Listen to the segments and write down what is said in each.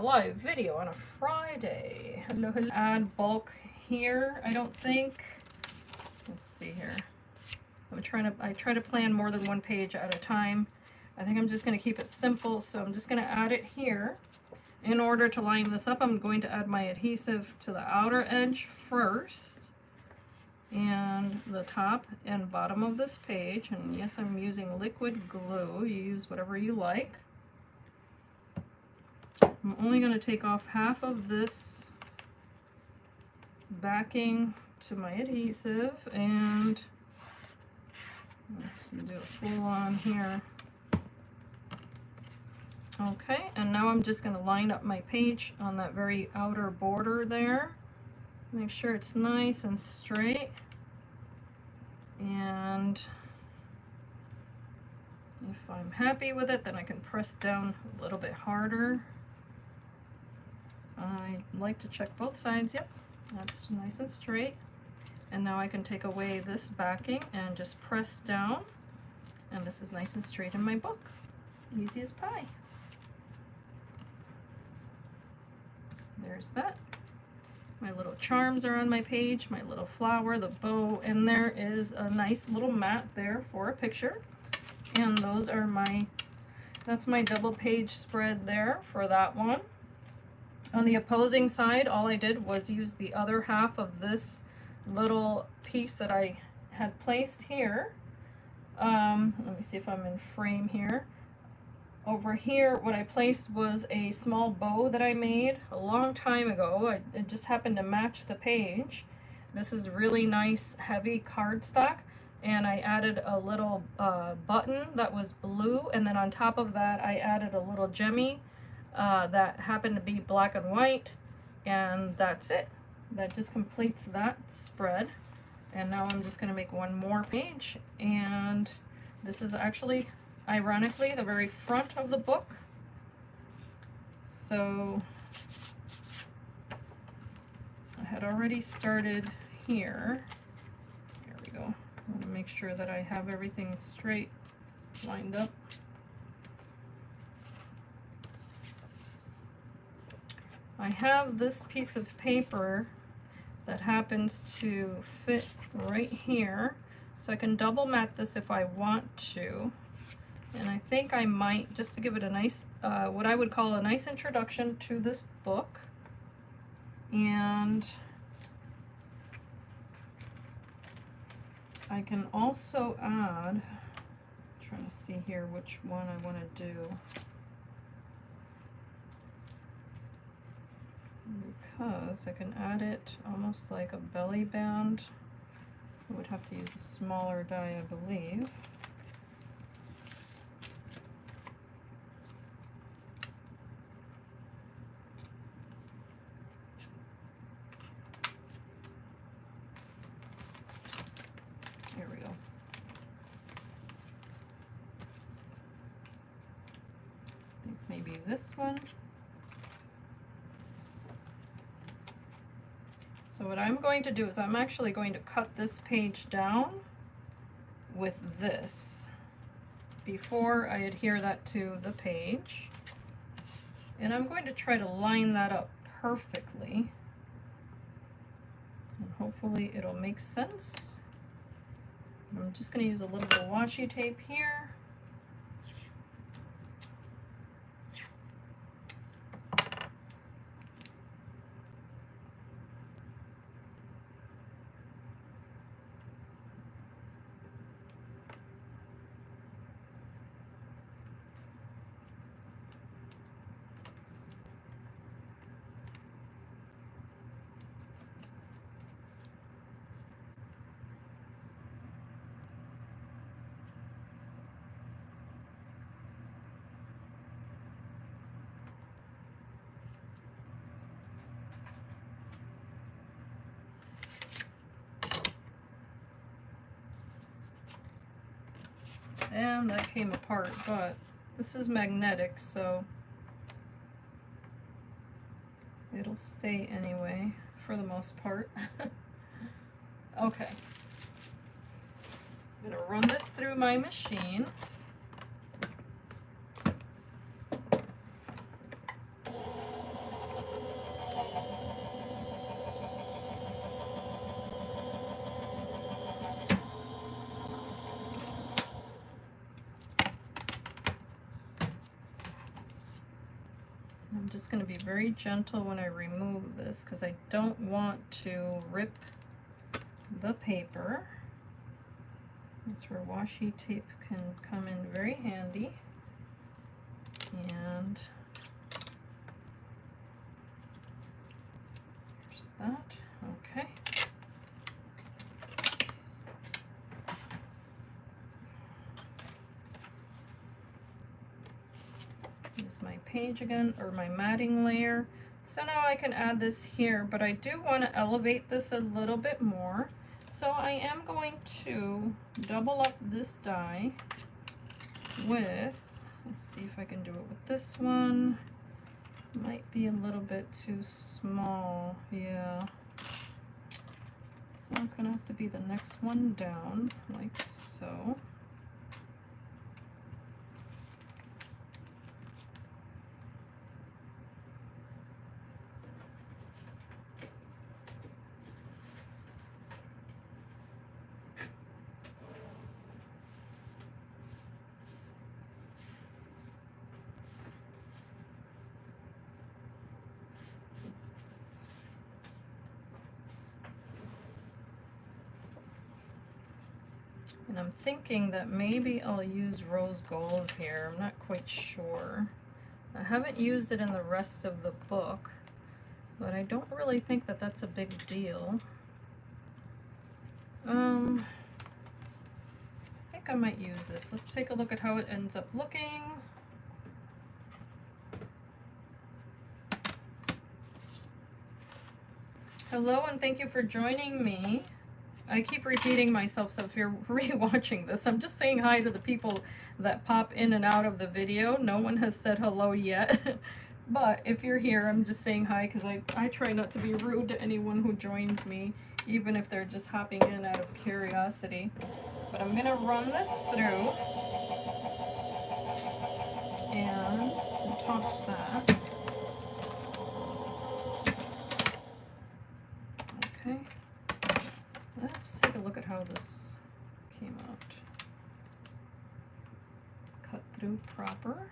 a live video on a Friday. Hello, hello. Add bulk here, I don't think. Let's see here. I try to plan more than one page at a time. I think I'm just going to keep it simple, so I'm just going to add it here. In order to line this up, I'm going to add my adhesive to the outer edge first, and the top and bottom of this page. And yes, I'm using liquid glue. You use whatever you like. I'm only going to take off half of this backing to my adhesive, and let's do a full on here. Okay, and now I'm just going to line up my page on that very outer border there. Make sure it's nice and straight. And if I'm happy with it, then I can press down a little bit harder. I like to check both sides. Yep, that's nice and straight. And now I can take away this backing and just press down. And this is nice and straight in my book. Easy as pie. There's that. My little charms are on my page, my little flower, the bow, and there is a nice little mat there for a picture. And those are that's my double page spread there for that one. On the opposing side, all I did was use the other half of this little piece that I had placed here. Let me see if I'm in frame here. Over here, what I placed was a small bow that I made a long time ago. It just happened to match the page. This is really nice, heavy cardstock, and I added a little button that was blue, and then on top of that, I added a little gemmy that happened to be black and white, and that's it. That just completes that spread. And now I'm just going to make one more page, and this is actually, ironically, the very front of the book. So I had already started here. There we go. I want to make sure that I have everything straight, lined up. I have this piece of paper that happens to fit right here, so I can double mat this if I want to. And I think I might, just to give it a nice, what I would call a nice introduction to this book. And I can also add, I'm trying to see here which one I want to do. Because I can add it almost like a belly band. I would have to use a smaller die, I believe. Here we go. I think maybe this one. So what I'm going to do is I'm actually going to cut this page down with this before I adhere that to the page. And I'm going to try to line that up perfectly. And hopefully it'll make sense. I'm just going to use a little bit of washi tape here. And that came apart, but this is magnetic, so it'll stay anyway, for the most part. Okay. I'm gonna run this through my machine. I'm just going to be very gentle when I remove this because I don't want to rip the paper. That's where washi tape can come in very handy. And there's that. Okay. Use my page again, or my matting layer. So now I can add this here, but I do want to elevate this a little bit more. So I am going to double up this die with, let's see if I can do it with this one. Might be a little bit too small, yeah. So it's gonna have to be the next one down, like so. And I'm thinking that maybe I'll use rose gold here. I'm not quite sure. I haven't used it in the rest of the book, but I don't really think that that's a big deal. I think I might use this. Let's take a look at how it ends up looking. Hello, and thank you for joining me. I keep repeating myself, so if you're re-watching this, I'm just saying hi to the people that pop in and out of the video. No one has said hello yet, but if you're here, I'm just saying hi because I try not to be rude to anyone who joins me, even if they're just hopping in out of curiosity. But I'm gonna run this through and toss that. Okay. Let's take a look at how this came out. Cut through proper.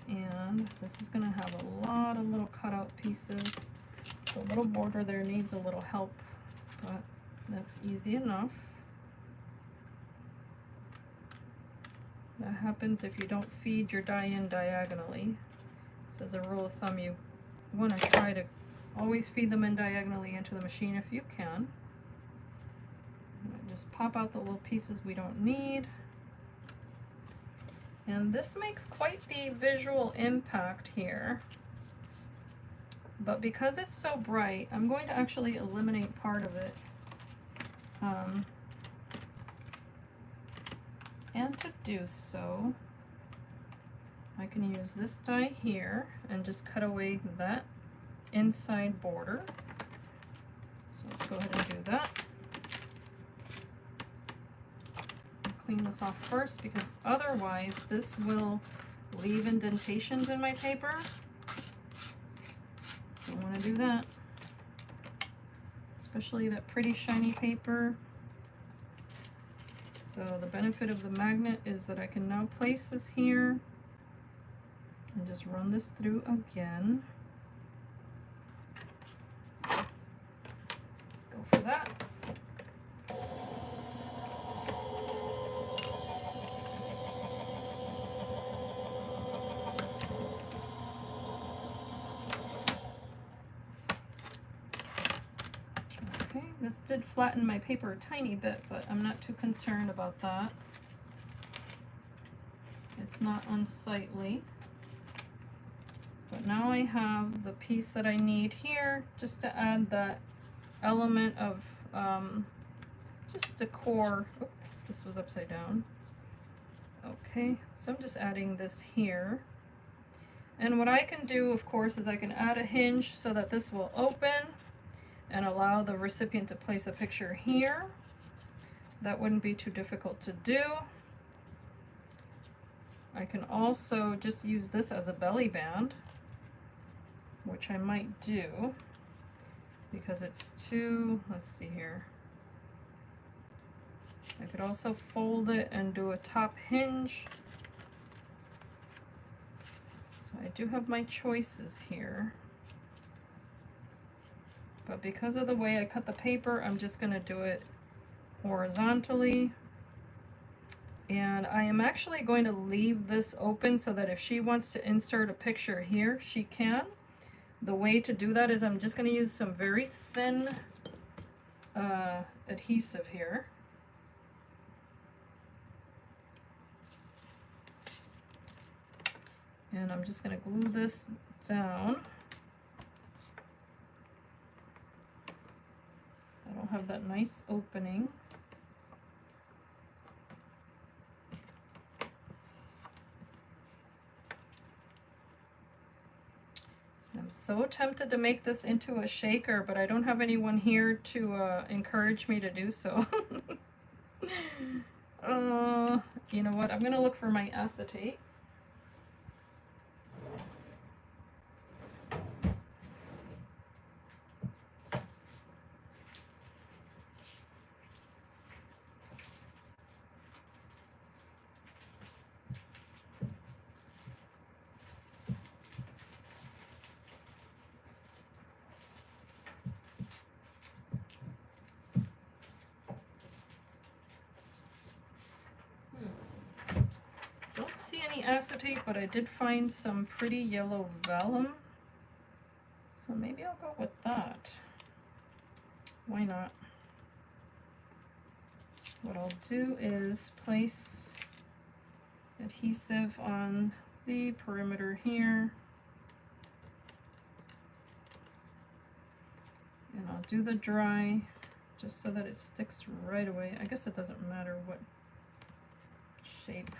And this is going to have a lot of little cutout pieces. The little border there needs a little help, but that's easy enough. That happens if you don't feed your die in diagonally. So as a rule of thumb, you want to try to always feed them in diagonally into the machine if you can. Just pop out the little pieces we don't need. And this makes quite the visual impact here. But because it's so bright, I'm going to actually eliminate part of it. And to do so, I can use this die here and just cut away that inside border. So let's go ahead and do that. Clean this off first because otherwise this will leave indentations in my paper. Don't want to do that. Especially that pretty shiny paper. So the benefit of the magnet is that I can now place this here and just run this through again. Let's go for that. This did flatten my paper a tiny bit, but I'm not too concerned about that. It's not unsightly. But now I have the piece that I need here just to add that element of just decor. Oops, this was upside down. Okay, so I'm just adding this here. And what I can do, of course, is I can add a hinge so that this will open and allow the recipient to place a picture here. That wouldn't be too difficult to do. I can also just use this as a belly band, which I might do because it's too, let's see here. I could also fold it and do a top hinge. So I do have my choices here. But because of the way I cut the paper, I'm just going to do it horizontally. And I am actually going to leave this open so that if she wants to insert a picture here, she can. The way to do that is I'm just going to use some very thin adhesive here. And I'm just going to glue this down. I don't have that nice opening. I'm so tempted to make this into a shaker, but I don't have anyone here to encourage me to do so. You know what? I'm going to look for my acetate. Don't see any acetate, but I did find some pretty yellow vellum. So maybe I'll go with that. Why not? What I'll do is place adhesive on the perimeter here. And I'll do the dry just so that it sticks right away. I guess it doesn't matter what shape.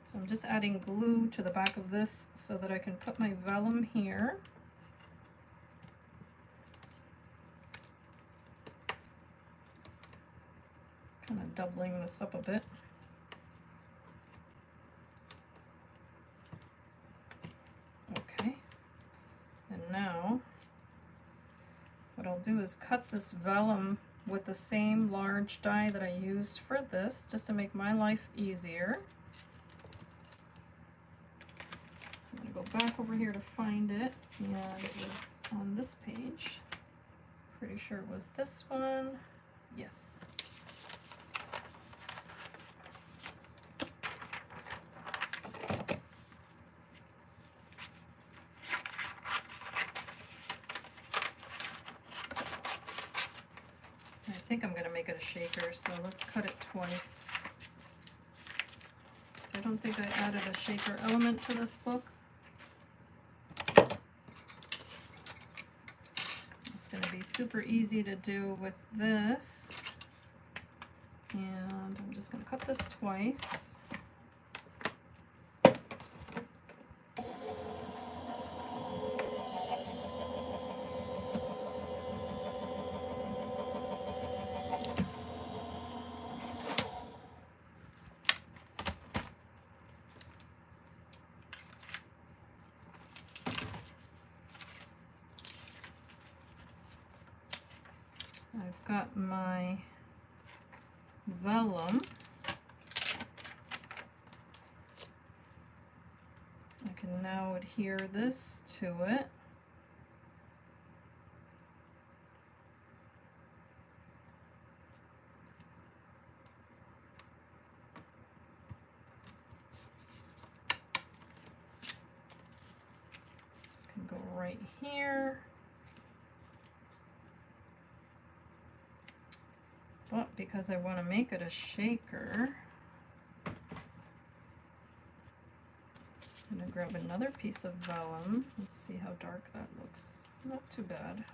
So I'm just adding glue to the back of this so that I can put my vellum here. Kind of doubling this up a bit. Okay. And now what I'll do is cut this vellum with the same large die that I used for this, just to make my life easier. I'm going to go back over here to find it, and it was on this page. Pretty sure it was this one. Yes. I think I'm going to make it a shaker, so let's cut it twice. So I don't think I added a shaker element to this book. It's going to be super easy to do with this. And I'm just going to cut this twice. I've got my vellum. I can now adhere this to it. This can go right here. But because I want to make it a shaker, I'm going to grab another piece of vellum. Let's see how dark that looks. Not too bad.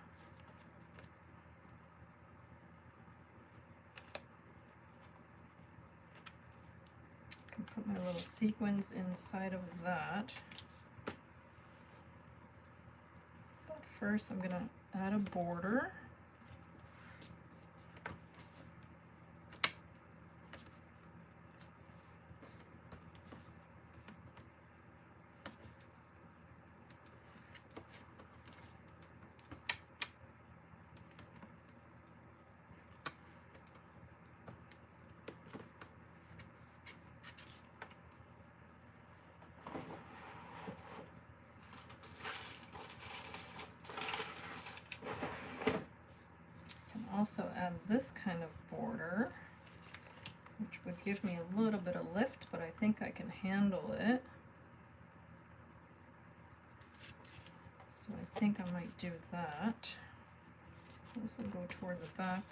I can put my little sequins inside of that. But first I'm going to add a border. also add this kind of border, which would give me a little bit of lift, but I think I can handle it. So I think I might do that. This will go toward the back.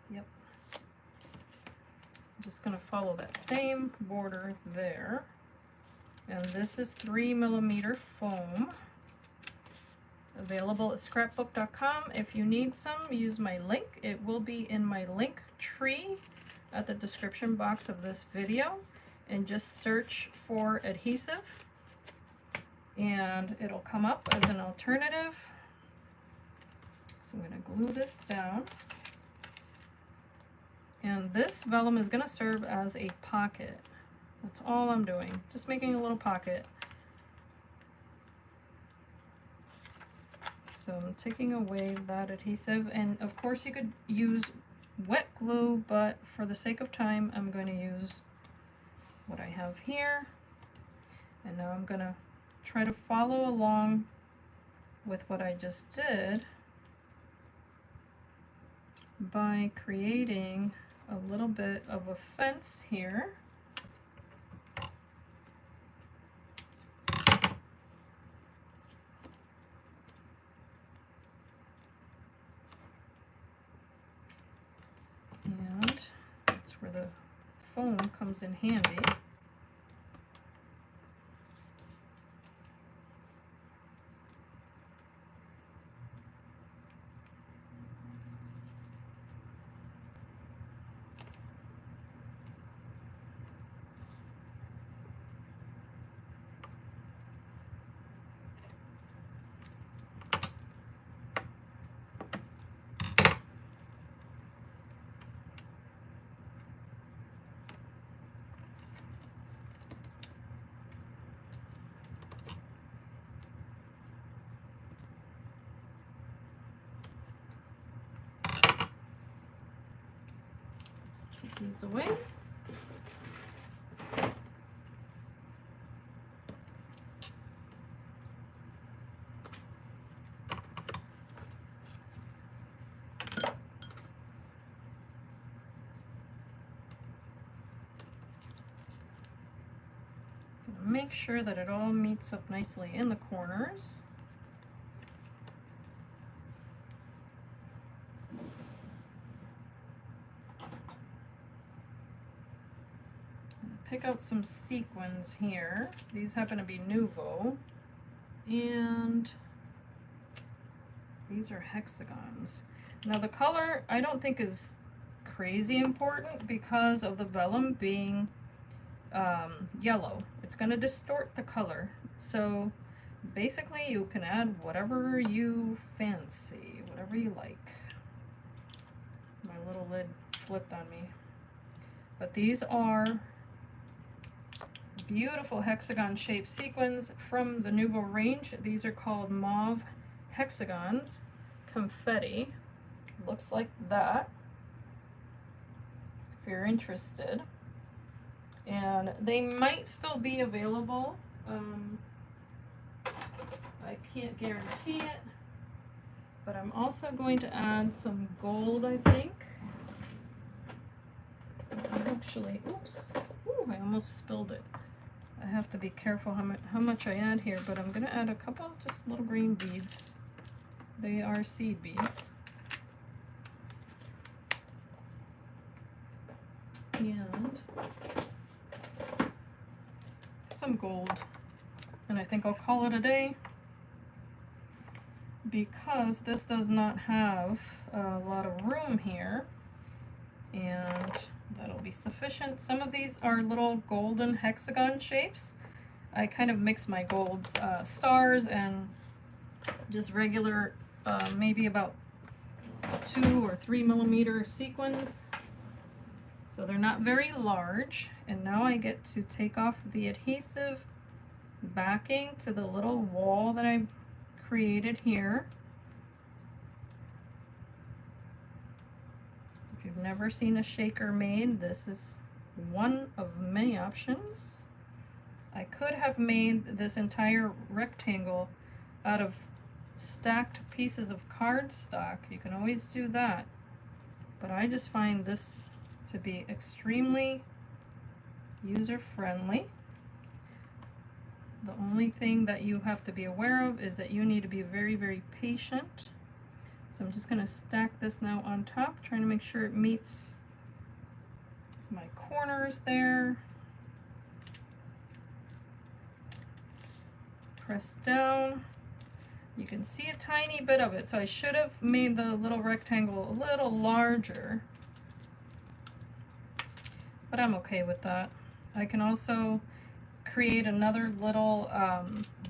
Yep. I'm just going to follow that same border there. And this is 3mm foam. Available at scrapbook.com. If you need some, use my link. It will be in my link tree at the description box of this video. And just search for adhesive. And it'll come up as an alternative. So I'm going to glue this down. And this vellum is going to serve as a pocket. That's all I'm doing. Just making a little pocket. So I'm taking away that adhesive, and of course you could use wet glue, but for the sake of time I'm going to use what I have here. And now I'm going to try to follow along with what I just did by creating a little bit of a fence here. And that's where the foam comes in handy. These away. Make sure that it all meets up nicely in the corners. Pick out some sequins here. These happen to be Nouveau. And these are hexagons. Now the color I don't think is crazy important because of the vellum being yellow. It's going to distort the color. So basically you can add whatever you fancy, whatever you like. My little lid flipped on me. But these are beautiful hexagon shaped sequins from the Nouveau range. These are called Mauve Hexagons. Confetti. Looks like that, if you're interested. And they might still be available. I can't guarantee it. But I'm also going to add some gold, I think. Actually, oops. Ooh, I almost spilled it. I have to be careful how much I add here, but I'm going to add a couple of just little green beads. They are seed beads. And some gold. And I think I'll call it a day because this does not have a lot of room here. And that'll be sufficient. Some of these are little golden hexagon shapes. I kind of mix my golds, stars and just regular, maybe about 2 or 3 millimeter sequins. So they're not very large. And now I get to take off the adhesive backing to the little wall that I created here. If you've never seen a shaker made, this is one of many options. I could have made this entire rectangle out of stacked pieces of cardstock, you can always do that. But I just find this to be extremely user-friendly. The only thing that you have to be aware of is that you need to be very, very patient. So I'm just going to stack this now on top, trying to make sure it meets my corners there. Press down. You can see a tiny bit of it, so I should have made the little rectangle a little larger. But I'm okay with that. I can also create another little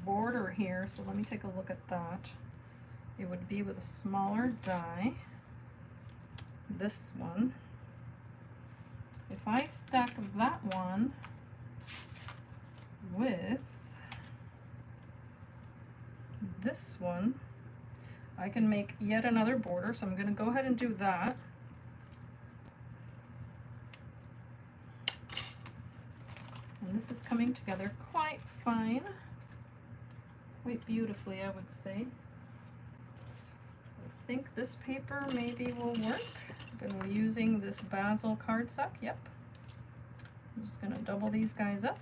border here, so let me take a look at that. It would be with a smaller die, this one. If I stack that one with this one, I can make yet another border, so I'm going to go ahead and do that. And this is coming together quite fine, quite beautifully, I would say. I think this paper maybe will work. And we're using this basil cardstock, yep. I'm just going to double these guys up.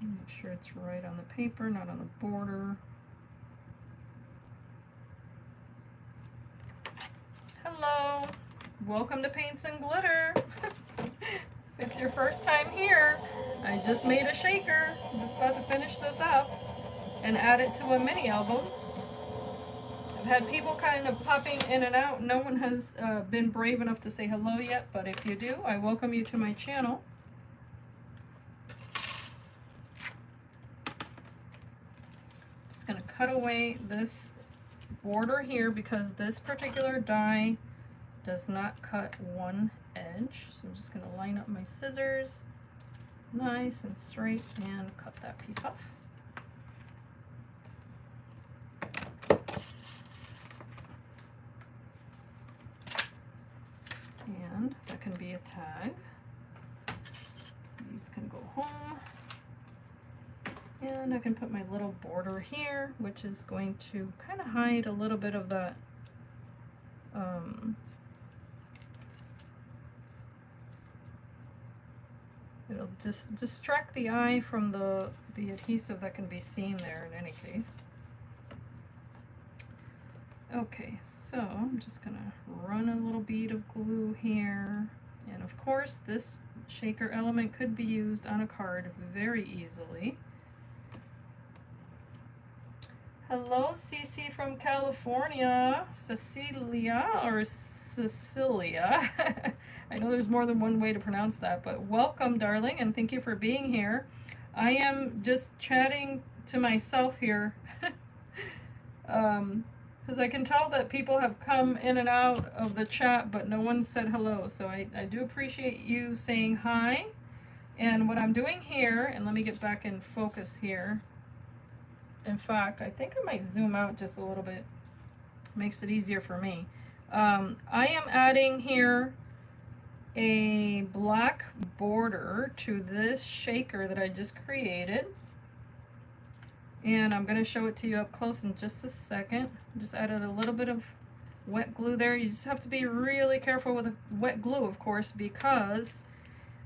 Make sure it's right on the paper, not on the border. Hello, welcome to Paints and Glitter. If it's your first time here, I just made a shaker. I'm just about to finish this up and add it to a mini album. I've had people kind of popping in and out. No one has been brave enough to say hello yet, but if you do, I welcome you to my channel. Just going to cut away this border here because this particular die does not cut one edge. So I'm just going to line up my scissors nice and straight and cut that piece off. And that can be a tag. These can go home. And I can put my little border here, which is going to kind of hide a little bit of that it'll just distract the eye from the adhesive that can be seen there in any case. Okay, so I'm just gonna run a little bead of glue here. And of course, this shaker element could be used on a card very easily. Hello, Cece from California. Cecilia or Cecilia. I know there's more than one way to pronounce that, but welcome, darling, and thank you for being here. I am just chatting to myself here because I can tell that people have come in and out of the chat, but no one said hello. So I do appreciate you saying hi. And what I'm doing here, and let me get back in focus here. In fact, I think I might zoom out just a little bit. Makes it easier for me. I am adding here a black border to this shaker that I just created. And I'm going to show it to you up close in just a second. Just added a little bit of wet glue there. You just have to be really careful with the wet glue, of course, because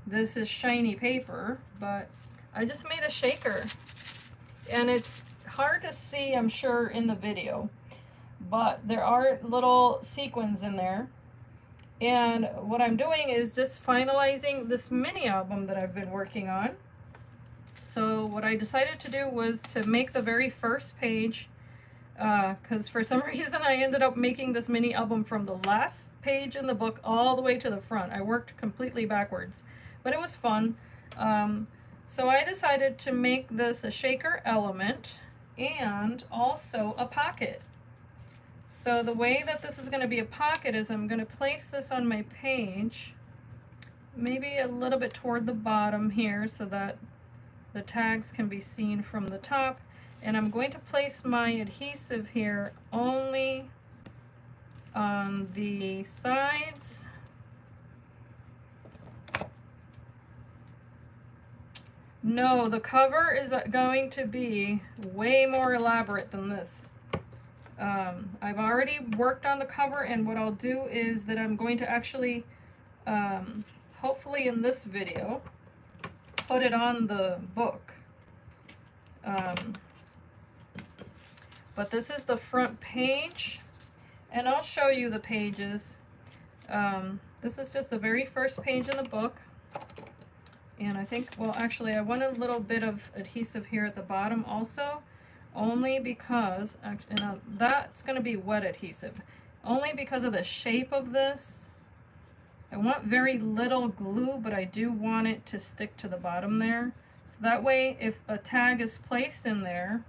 this is shiny paper. But I just made a shaker. And it's hard to see, I'm sure, in the video, but there are little sequins in there. And what I'm doing is just finalizing this mini album that I've been working on. So what I decided to do was to make the very first page, because for some reason I ended up making this mini album from the last page in the book all the way to the front. I worked completely backwards, but it was fun. So I decided to make this a shaker element and also a pocket. So the way that this is going to be a pocket is I'm going to place this on my page, maybe a little bit toward the bottom here so that the tags can be seen from the top. And I'm going to place my adhesive here only on the sides. No, the cover is going to be way more elaborate than this. I've already worked on the cover, and what I'll do is that I'm going to actually, hopefully in this video, put it on the book. But this is the front page, and I'll show you the pages. This is just the very first page in the book. And I think, well, actually, I want a little bit of adhesive here at the bottom also, only because, and that's going to be wet adhesive, only because of the shape of this. I want very little glue, but I do want it to stick to the bottom there. So that way, if a tag is placed in there,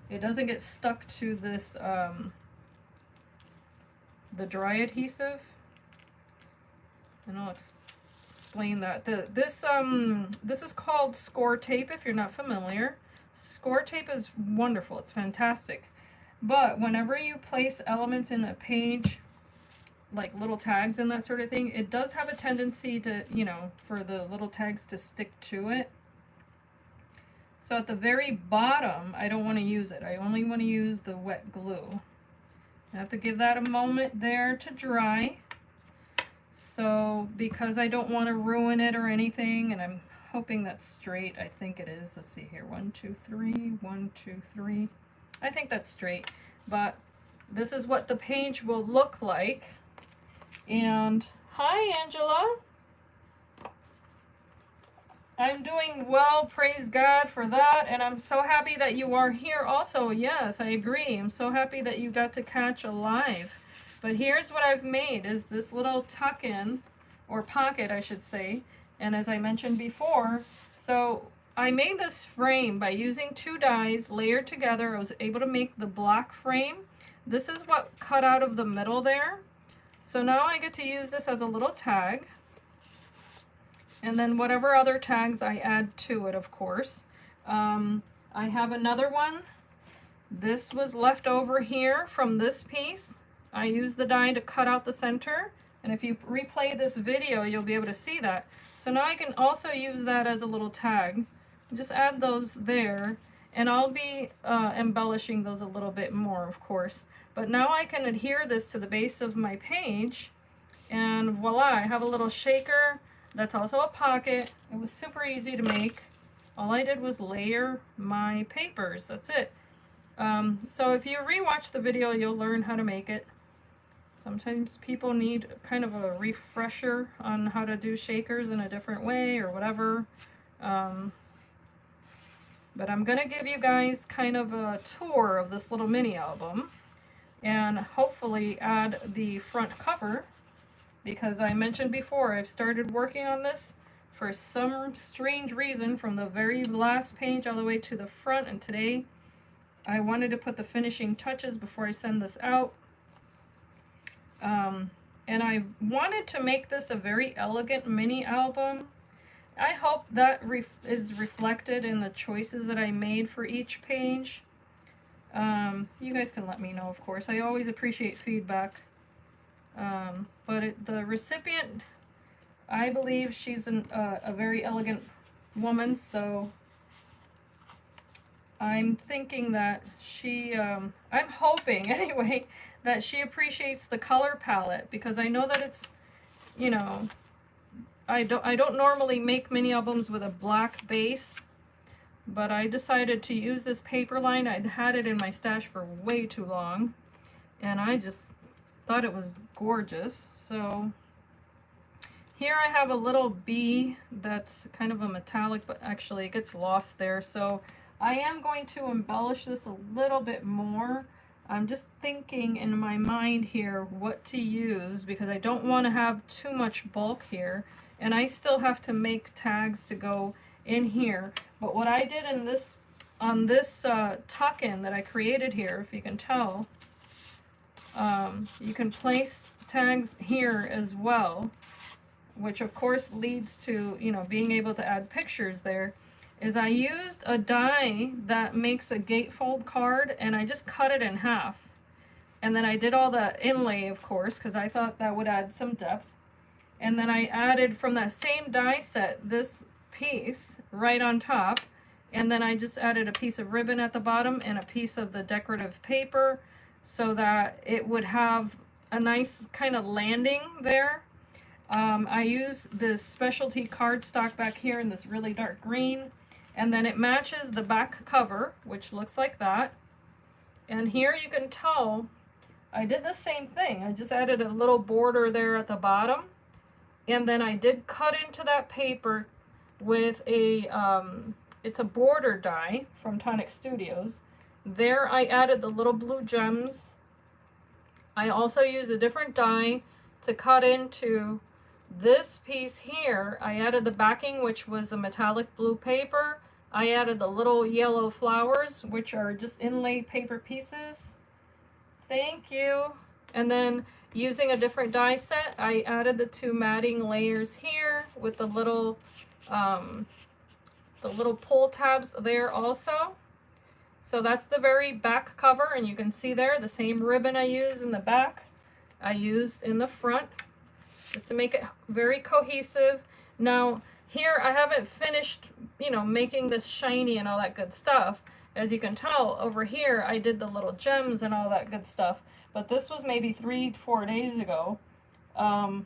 it doesn't get stuck to this, the dry adhesive. And I'll explain that. This is called score tape if you're not familiar. Score tape is wonderful. It's fantastic. But whenever you place elements in a page, like little tags and that sort of thing, it does have a tendency to, you know, for the little tags to stick to it. So at the very bottom, I don't want to use it. I only want to use the wet glue. I have to give that a moment there to dry. So because I don't want to ruin it or anything, and I'm hoping that's straight. I think it is. Let's see here. 1, 2, 3. 1, 2, 3. I think that's straight. But this is what the page will look like. And hi, Angela. I'm doing well, praise God for that, and I'm so happy that you are here also. Yes, I agree. I'm so happy that you got to catch a live. But here's what I've made, is this little tuck-in, or pocket, I should say. And as I mentioned before, so I made this frame by using 2 dies layered together. I was able to make the black frame. This is what cut out of the middle there. So now I get to use this as a little tag. And then whatever other tags I add to it, of course. I have another one. This was left over here from this piece. I used the die to cut out the center. And if you replay this video, you'll be able to see that. So now I can also use that as a little tag. Just add those there. And I'll be embellishing those a little bit more, of course. But now I can adhere this to the base of my page. And voila, I have a little shaker. That's also a pocket. It was super easy to make. All I did was layer my papers. That's it. So if you rewatch the video, you'll learn how to make it. Sometimes people need kind of a refresher on how to do shakers in a different way or whatever. But I'm going to give you guys kind of a tour of this little mini album and hopefully add the front cover. Because I mentioned before, I've started working on this for some strange reason from the very last page all the way to the front. And today I wanted to put the finishing touches before I send this out. And I wanted to make this a very elegant mini album. I hope that is reflected in the choices that I made for each page. You guys can let me know, of course. I always appreciate feedback. But the recipient, I believe she's a very elegant woman, so I'm thinking that she, I'm hoping anyway, that she appreciates the color palette, because I know that it's, you know, I don't normally make mini albums with a black base, but I decided to use this paper line. I'd had it in my stash for way too long, and I just thought it was gorgeous. So here I have a little bee that's kind of a metallic, but actually it gets lost there. So I am going to embellish this a little bit more. I'm just thinking in my mind here what to use, because I don't want to have too much bulk here, and I still have to make tags to go in here. But what I did in this, on this tuck-in that I created here, if you can tell, you can place tags here as well, which of course leads to, you know, being able to add pictures there. is I used a die that makes a gatefold card, and I just cut it in half. And then I did all the inlay, of course, because I thought that would add some depth. And then I added from that same die set this piece right on top. And then I just added a piece of ribbon at the bottom and a piece of the decorative paper so that it would have a nice kind of landing there. I use this specialty cardstock back here in this really dark green. And then it matches the back cover, which looks like that. And here you can tell I did the same thing. I just added a little border there at the bottom. And then I did cut into that paper with a, it's a border die from TonicStudios. There I added the little blue gems. I also used a different die to cut into this piece here. I added the backing, which was the metallic blue paper. I added the little yellow flowers, which are just inlaid paper pieces. Thank you. And then using a different die set, I added the two matting layers here with the little pull tabs there also. So that's the very back cover, and you can see there the same ribbon I used in the back, I used in the front, just to make it very cohesive. Now, here I haven't finished, you know, making this shiny and all that good stuff. As you can tell, over here I did the little gems and all that good stuff. But this was maybe 3-4 days ago. Oh,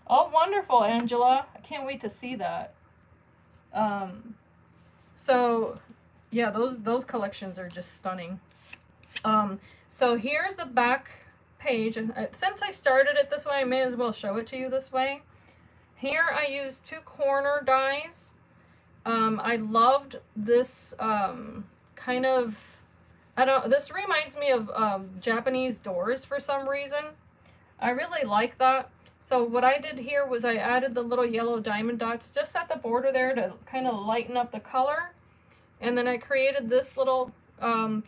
wonderful, Angela. I can't wait to see that. So, yeah, those collections are just stunning. So here's the back page. Since I started it this way, I may as well show it to you this way. Here I used 2 corner dies. I loved this kind of, this reminds me of Japanese doors for some reason. I really like that. So what I did here was I added the little yellow diamond dots just at the border there to kind of lighten up the color. And then I created this little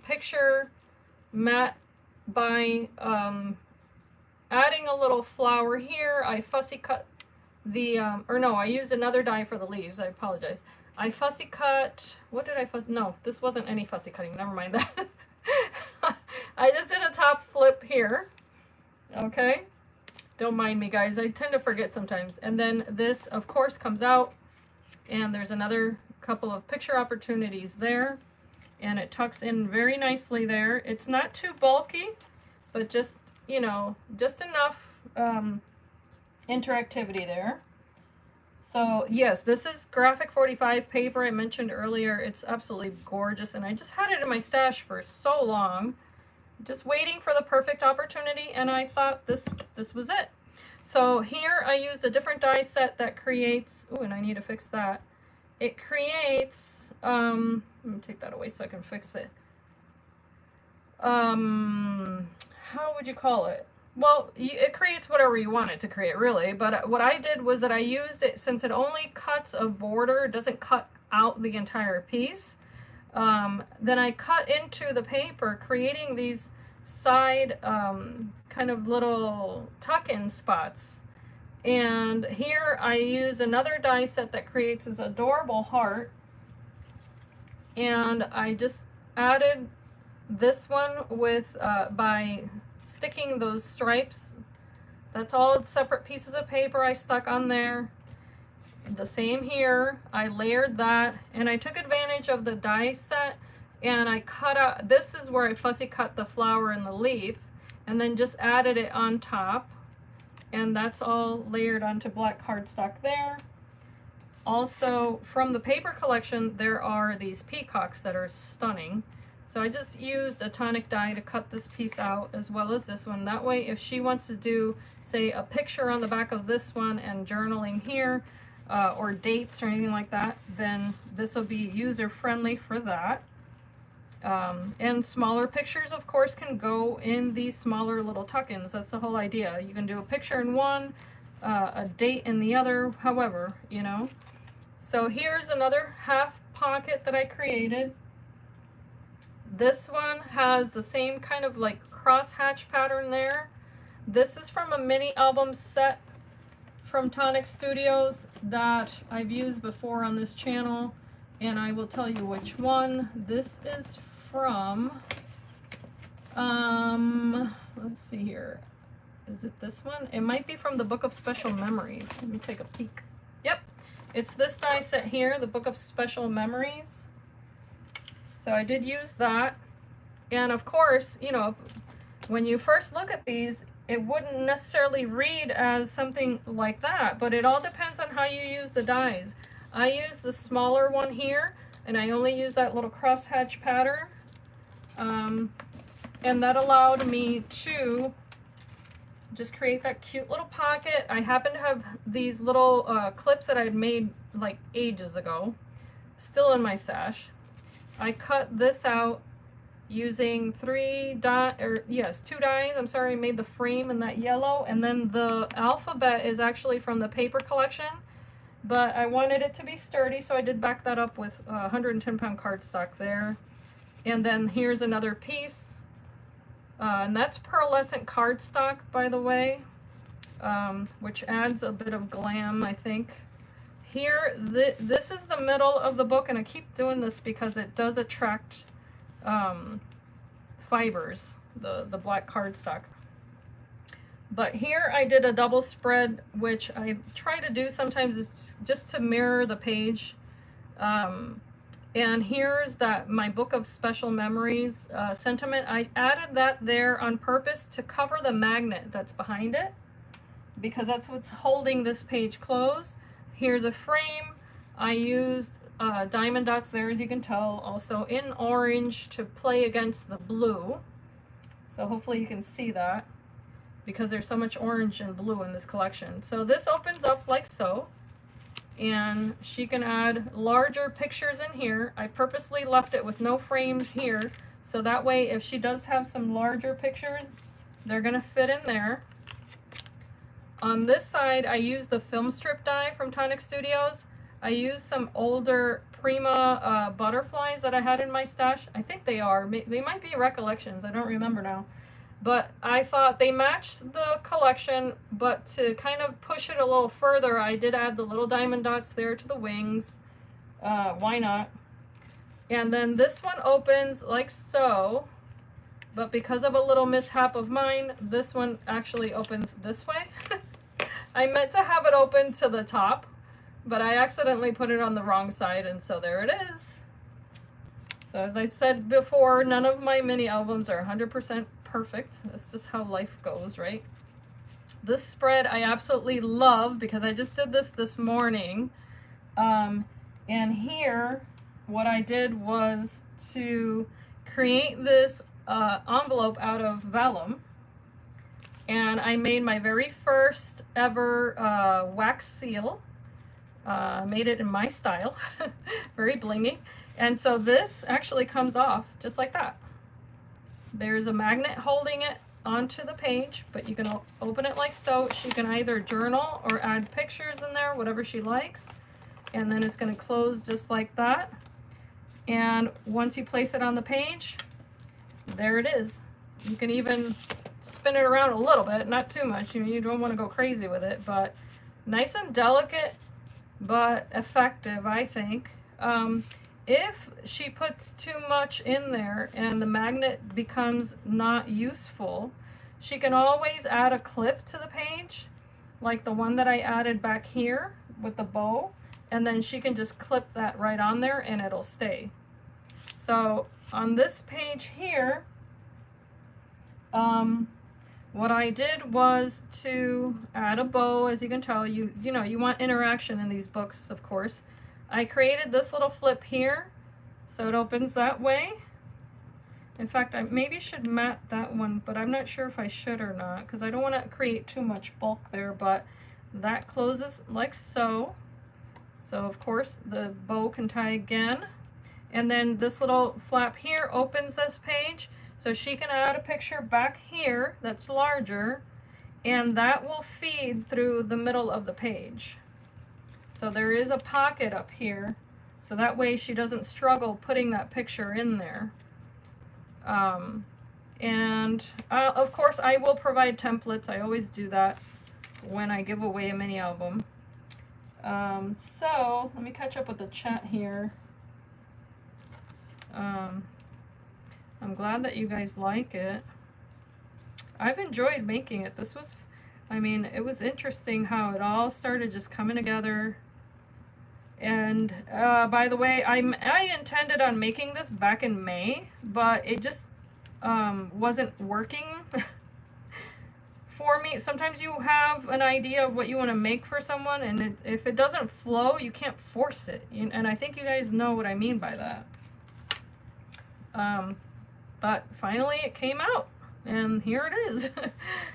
picture mat by adding a little flower here. I fussy cut the, or no, I used another die for the leaves. I apologize. I fussy cut, what did I fussy, no, this wasn't any fussy cutting, never mind that. I just did a top flip here, okay? Don't mind me, guys, I tend to forget sometimes. And then this, of course, comes out, and there's another couple of picture opportunities there, and it tucks in very nicely there. It's not too bulky, but just, you know, just enough interactivity there. So yes, this is graphic 45 paper I mentioned earlier. It's absolutely gorgeous, and I just had it in my stash for so long, just waiting for the perfect opportunity, and I thought this was it. So here I used a different die set that creates, oh, and I need to fix that. It creates, let me take that away so I can fix it. How would you call it? Well, it creates whatever you want it to create, really. But what I did was that I used it, since it only cuts a border, it doesn't cut out the entire piece. Then I cut into the paper, creating these side kind of little tuck-in spots. And here I use another die set that creates this adorable heart. And I just added this one with by sticking those stripes. That's all separate pieces of paper I stuck on there. The same here, I layered that, and I took advantage of the die set, and I cut out, this is where I fussy cut the flower and the leaf, and then just added it on top, and that's all layered onto black cardstock there. Also, from the paper collection, there are these peacocks that are stunning. So I just used a Tonic die to cut this piece out, as well as this one. That way, if she wants to do, say, a picture on the back of this one and journaling here, or dates or anything like that, then this will be user-friendly for that. And smaller pictures, of course, can go in these smaller little tuck-ins. That's the whole idea. You can do a picture in one, a date in the other, however, you know. So here's another half pocket that I created. This one has the same kind of like crosshatch pattern there. This is from a mini album set from TonicStudios that I've used before on this channel. and I will tell you which one. This is from, let's see here. Is it this one? It might be from the Book of Special Memories. Let me take a peek. Yep, it's this die set here, the Book of Special Memories. So I did use that. And of course, you know, when you first look at these, it wouldn't necessarily read as something like that, but it all depends on how you use the dies. I use the smaller one here, and I only use that little crosshatch pattern. And that allowed me to just create that cute little pocket. I happen to have these little clips that I had made like ages ago, still in my stash. I cut this out using two dies. I'm sorry, I made the frame in that yellow, and then the alphabet is actually from the paper collection, but I wanted it to be sturdy, so I did back that up with 110-pound cardstock there. And then here's another piece, and that's pearlescent cardstock, by the way, which adds a bit of glam, I think. Here, this is the middle of the book, and I keep doing this because it does attract fibers, the black cardstock. But here I did a double spread, which I try to do sometimes is just to mirror the page. And here's my Book of Special Memories sentiment. I added that there on purpose to cover the magnet that's behind it, because that's what's holding this page closed. Here's a frame. I used diamond dots there, as you can tell, also in orange to play against the blue. So hopefully you can see that, because there's so much orange and blue in this collection. So this opens up like so, and she can add larger pictures in here. I purposely left it with no frames here, so that way if she does have some larger pictures, they're gonna fit in there. On this side, I used the film strip die from TonicStudios. I used some older Prima butterflies that I had in my stash. I think they are. They might be recollections. I don't remember now. But I thought they matched the collection, but to kind of push it a little further, I did add the little diamond dots there to the wings. Why not? And then this one opens like so. But because of a little mishap of mine, this one actually opens this way. I meant to have it open to the top, but I accidentally put it on the wrong side, and so there it is. So as I said before, none of my mini albums are 100% perfect. That's just how life goes, right? This spread I absolutely love because I just did this morning. And here, what I did was to create this envelope out of vellum, and I made my very first ever wax seal. Made it in my style, very blingy. And so this actually comes off just like that. There's a magnet holding it onto the page, but you can open it like so. She can either journal or add pictures in there, whatever she likes. And then it's going to close just like that. And once you place it on the page, there it is. You can even spin it around a little bit, not too much. You don't want to go crazy with it, but nice and delicate, but effective, I think. If she puts too much in there and the magnet becomes not useful, she can always add a clip to the page, like the one that I added back here with the bow, and then she can just clip that right on there and it'll stay. So on this page here, what I did was to add a bow. As you can tell, you know, you want interaction in these books, of course. I created this little flip here, so it opens that way. In fact, I maybe should mat that one, but I'm not sure if I should or not, because I don't want to create too much bulk there, but that closes like so. So of course the bow can tie again. And then this little flap here opens this page, so she can add a picture back here that's larger, and that will feed through the middle of the page. So there is a pocket up here, so that way she doesn't struggle putting that picture in there. Of course I will provide templates. I always do that when I give away a mini album. So let me catch up with the chat here. I'm glad that you guys like it. I've enjoyed making it. This was, I mean, it was interesting how it all started just coming together. And by the way, I intended on making this back in May, but it just wasn't working for me. Sometimes you have an idea of what you want to make for someone, and if it doesn't flow, you can't force it. And I think you guys know what I mean by that. But finally it came out, and here it is.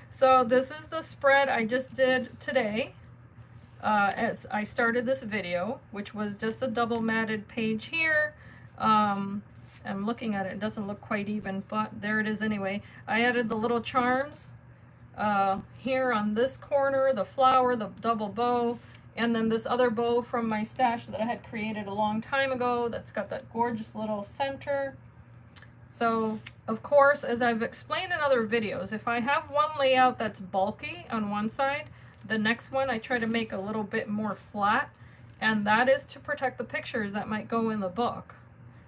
So this is the spread I just did today. As I started this video, which was just a double matted page here. I'm looking at it, it doesn't look quite even, but there it is anyway. I added the little charms here on this corner, the flower, the double bow, and then this other bow from my stash that I had created a long time ago that's got that gorgeous little center. So, of course, as I've explained in other videos, if I have one layout that's bulky on one side, the next one I try to make a little bit more flat, and that is to protect the pictures that might go in the book.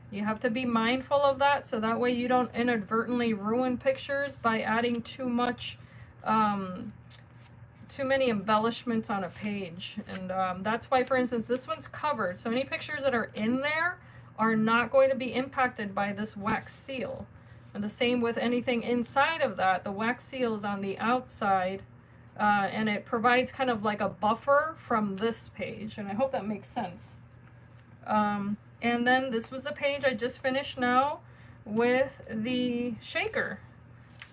You have to be mindful of that, so that way you don't inadvertently ruin pictures by adding too much, too many embellishments on a page. And that's why, for instance, this one's covered, so any pictures that are in there are not going to be impacted by this wax seal. And the same with anything inside of that. The wax seal is on the outside, and it provides kind of like a buffer from this page, and I hope that makes sense. And then this was the page I just finished now with the shaker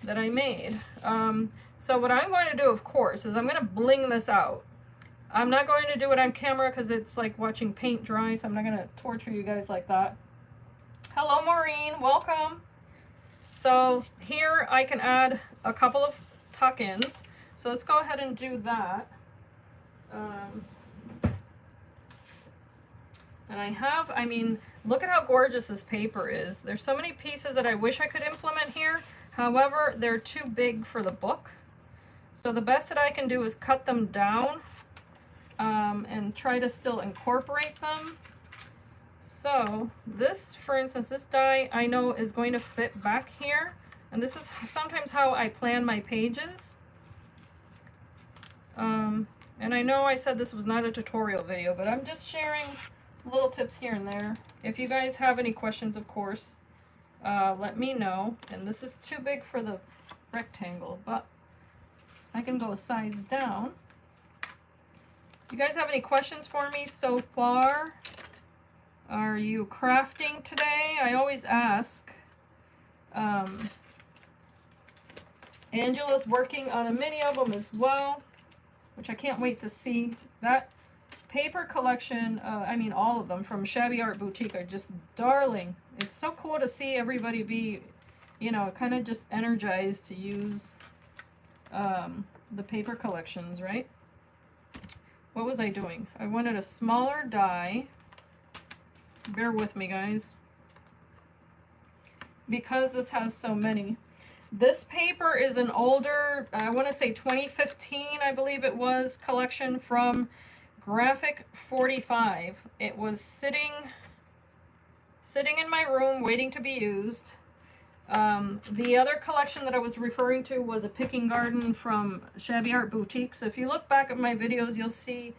that I made. So what I'm going to do, of course, is I'm going to bling this out. I'm not going to do it on camera because it's like watching paint dry, so I'm not going to torture you guys like that. Hello, Maureen. Welcome. So here I can add a couple of tuck-ins. So let's go ahead and do that. And I mean, look at how gorgeous this paper is. There's so many pieces that I wish I could implement here. However, they're too big for the book. So the best that I can do is cut them down and try to still incorporate them. So this, for instance, this die I know is going to fit back here. And this is sometimes how I plan my pages. And I know I said this was not a tutorial video, but I'm just sharing little tips here and there. If you guys have any questions, of course, let me know. And this is too big for the rectangle, but I can go a size down. You guys have any questions for me so far? Are you crafting today? I always ask. Angela's working on a mini album as well, which I can't wait to see. That paper collection, I mean all of them from Shabby Art Boutique are just darling. It's so cool to see everybody be, you know, kind of just energized to use the paper collections, right? What was I doing? I wanted a smaller die. Bear with me, guys, because this has so many. This paper is an older, I want to say 2015, I believe it was, collection from Graphic 45. It was sitting in my room waiting to be used. The other collection that I was referring to was a Picking Garden from Shabby Art Boutique. So if you look back at my videos, you'll see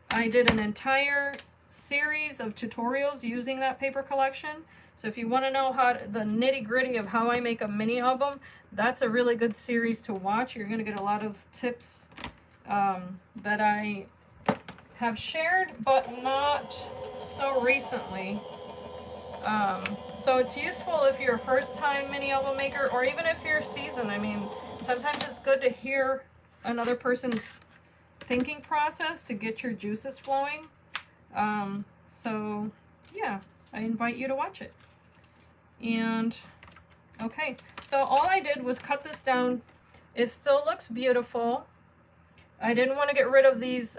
I did an entire series of tutorials using that paper collection. So if you want to know how the nitty-gritty of how I make a mini album, that's a really good series to watch. You're going to get a lot of tips that I have shared, but not so recently. So it's useful if you're a first-time mini album maker, or even if you're seasoned. I mean, sometimes it's good to hear another person's thinking process to get your juices flowing. So yeah, I invite you to watch it. And okay, so all I did was cut this down. It still looks beautiful. I didn't want to get rid of these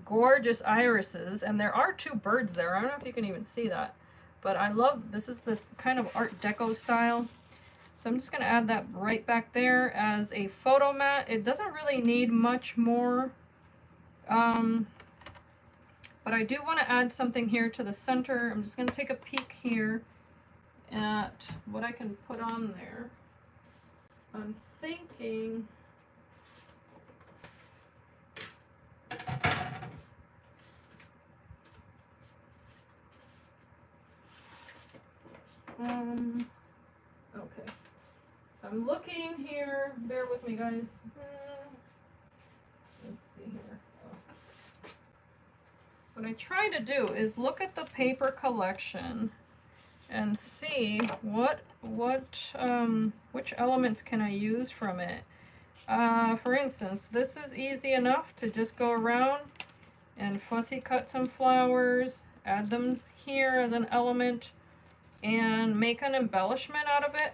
gorgeous irises, and there are two birds there. I don't know if you can even see that, but I love, this is this kind of Art Deco style. So I'm just going to add that right back there as a photo mat. It doesn't really need much more, but I do want to add something here to the center. I'm just going to take a peek here, at what I can put on there. I'm thinking okay. I'm looking here. Bear with me, guys. Let's see here. Oh. What I try to do is look at the paper collection and see which elements can I use from it. For instance, this is easy enough to just go around and fussy cut some flowers, add them here as an element, and make an embellishment out of it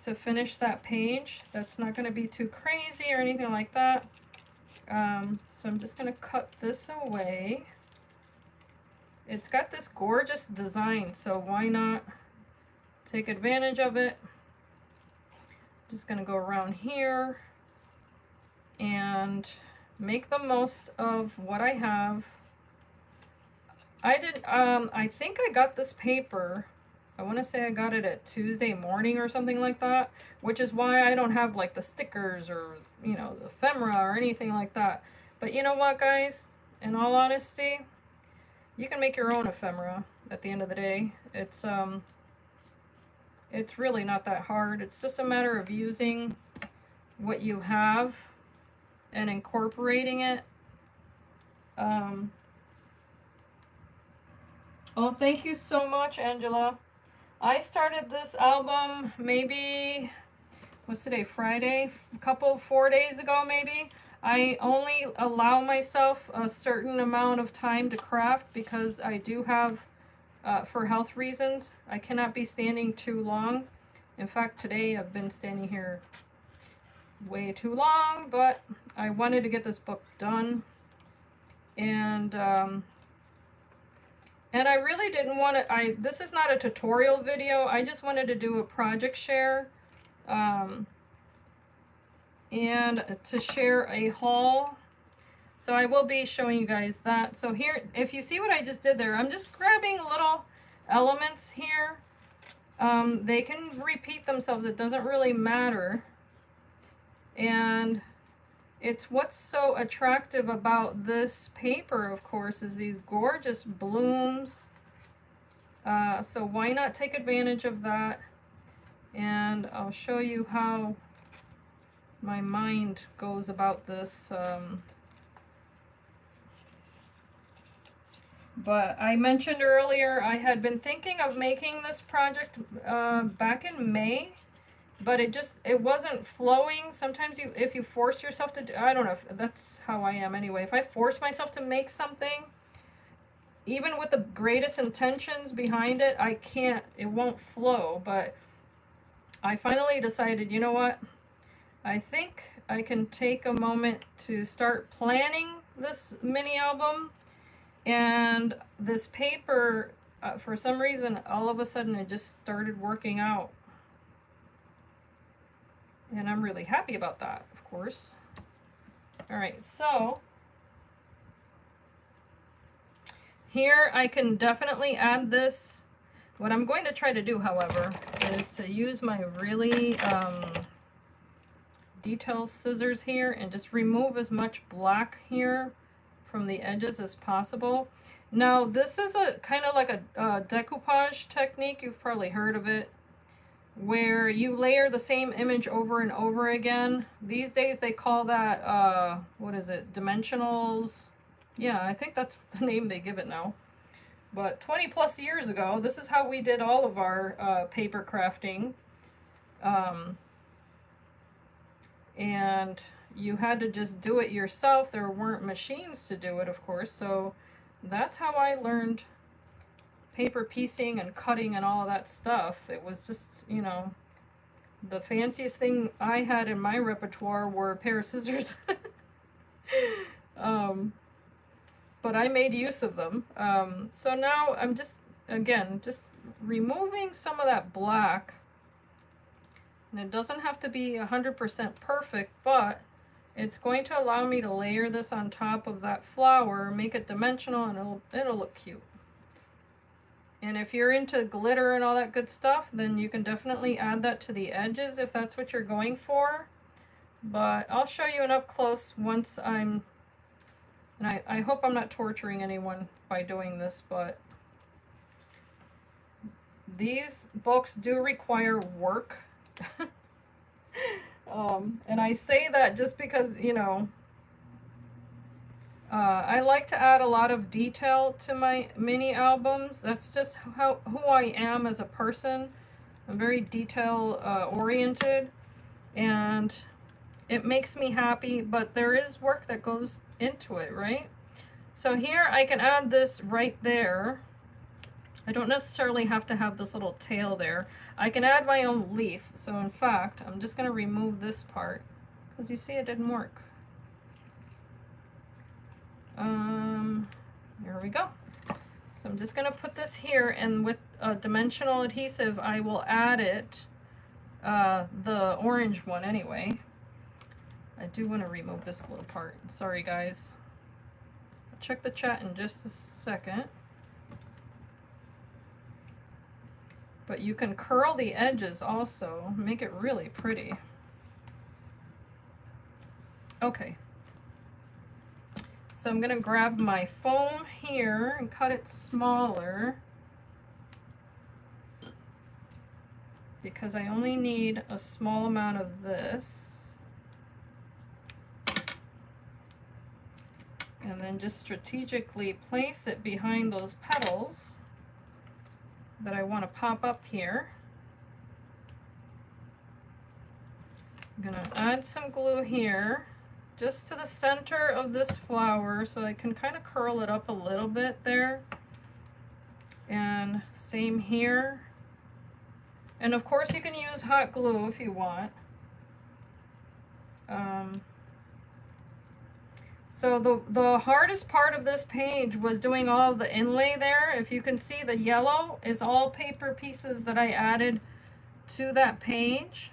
to finish that page. That's not going to be too crazy or anything like that. So I'm just going to cut this away. It's got this gorgeous design, so why not take advantage of it? Just going to go around here and make the most of what I have. I think I got this paper, I want to say I got it at Tuesday morning or something like that, which is why I don't have like the stickers or, you know, the ephemera or anything like that. But you know what, guys? In all honesty, you can make your own ephemera at the end of the day. It's really not that hard. It's just a matter of using what you have and incorporating it. Oh, thank you so much, Angela. I started this album maybe, what's today, Friday? 4 days ago maybe. I only allow myself a certain amount of time to craft because I do have, for health reasons, I cannot be standing too long. In fact, today I've been standing here way too long, but I wanted to get this book done. And I really didn't want to, this is not a tutorial video, I just wanted to do a project share, and to share a haul. So I will be showing you guys that. So here, if you see what I just did there, I'm just grabbing little elements here. They can repeat themselves, it doesn't really matter. And it's what's so attractive about this paper, of course, is these gorgeous blooms. So why not take advantage of that? And I'll show you how my mind goes about this. But I mentioned earlier I had been thinking of making this project back in May. But it wasn't flowing. Sometimes if you force yourself to do, I don't know, if that's how I am anyway. If I force myself to make something, even with the greatest intentions behind it, it won't flow. But I finally decided, you know what? I think I can take a moment to start planning this mini album. And this paper, for some reason, all of a sudden it just started working out. And I'm really happy about that, of course. All right, so here I can definitely add this. What I'm going to try to do, however, is to use my really detailed scissors here and just remove as much black here from the edges as possible. Now, this is a kind of like a decoupage technique. You've probably heard of it, where you layer the same image over and over again. These days they call that, what is it, dimensionals? Yeah, I think that's the name they give it now. But 20 plus years ago, this is how we did all of our paper crafting. And you had to just do it yourself. There weren't machines to do it, of course, so that's how I learned paper piecing and cutting and all of that stuff. It was just, you know, the fanciest thing I had in my repertoire were a pair of scissors. But I made use of them. So now I'm just, again, just removing some of that black. And it doesn't have to be 100% perfect, but it's going to allow me to layer this on top of that flower, make it dimensional, and it'll look cute. And if you're into glitter and all that good stuff, then you can definitely add that to the edges if that's what you're going for. But I'll show you an up close once I'm, and I hope I'm not torturing anyone by doing this, but these books do require work. And I say that just because, you know, I like to add a lot of detail to my mini albums. That's just who I am as a person. I'm very detail oriented, and it makes me happy, but there is work that goes into it, right? So here I can add this right there. I don't necessarily have to have this little tail there. I can add my own leaf. So in fact, I'm just going to remove this part because you see it didn't work. There we go. So I'm just going to put this here, and with a dimensional adhesive I will add it, the orange one anyway. I do want to remove this little part. Sorry guys. I'll check the chat in just a second. But you can curl the edges also, make it really pretty. Okay. So I'm going to grab my foam here and cut it smaller because I only need a small amount of this. And then just strategically place it behind those petals that I want to pop up here. I'm going to add some glue here just to the center of this flower so I can kind of curl it up a little bit there. And same here. And of course you can use hot glue if you want. So the hardest part of this page was doing all of the inlay there. If you can see, the yellow is all paper pieces that I added to that page.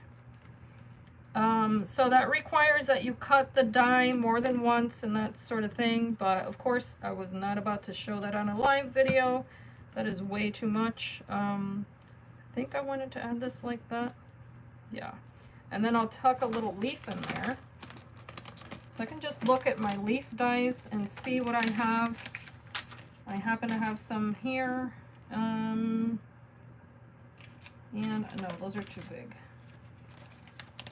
So that requires that you cut the die more than once and that sort of thing. But of course, I was not about to show that on a live video. That is way too much. I think I wanted to add this like that. Yeah. And then I'll tuck a little leaf in there. So I can just look at my leaf dies and see what I have. I happen to have some here. And no, those are too big.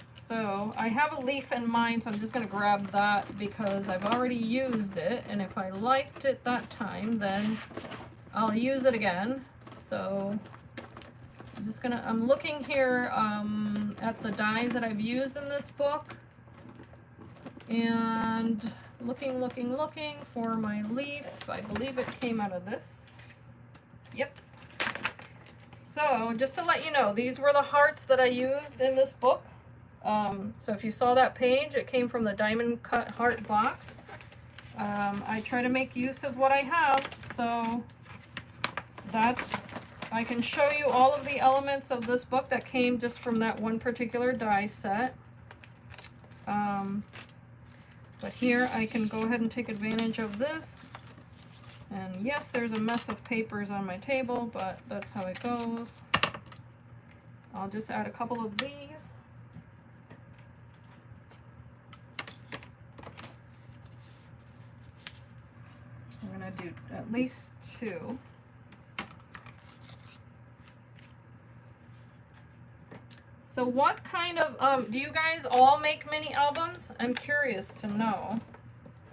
So I have a leaf in mind, so I'm just going to grab that because I've already used it. And if I liked it that time, then I'll use it again. So I'm just going to, I'm looking here at the dies that I've used in this book. And looking for my leaf. I believe it came out of this. Yep. So just to let you know, these were the hearts that I used in this book. So if you saw that page, it came from the diamond cut heart box. I try to make use of what I have, so that's, I can show you all of the elements of this book that came just from that one particular die set. But here I can go ahead and take advantage of this. And yes, there's a mess of papers on my table, but that's how it goes. I'll just add a couple of these. I'm going to do at least 2. So what kind of, do you guys all make mini albums? I'm curious to know.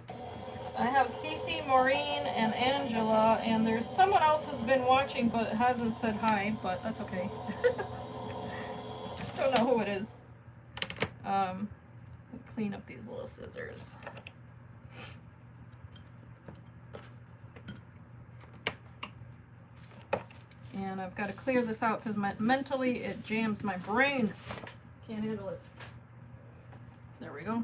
So I have Cece, Maureen, and Angela, and there's someone else who's been watching but hasn't said hi, but that's okay. Don't know who it is. Clean up these little scissors. And I've got to clear this out because mentally it jams my brain. Can't handle it. There we go.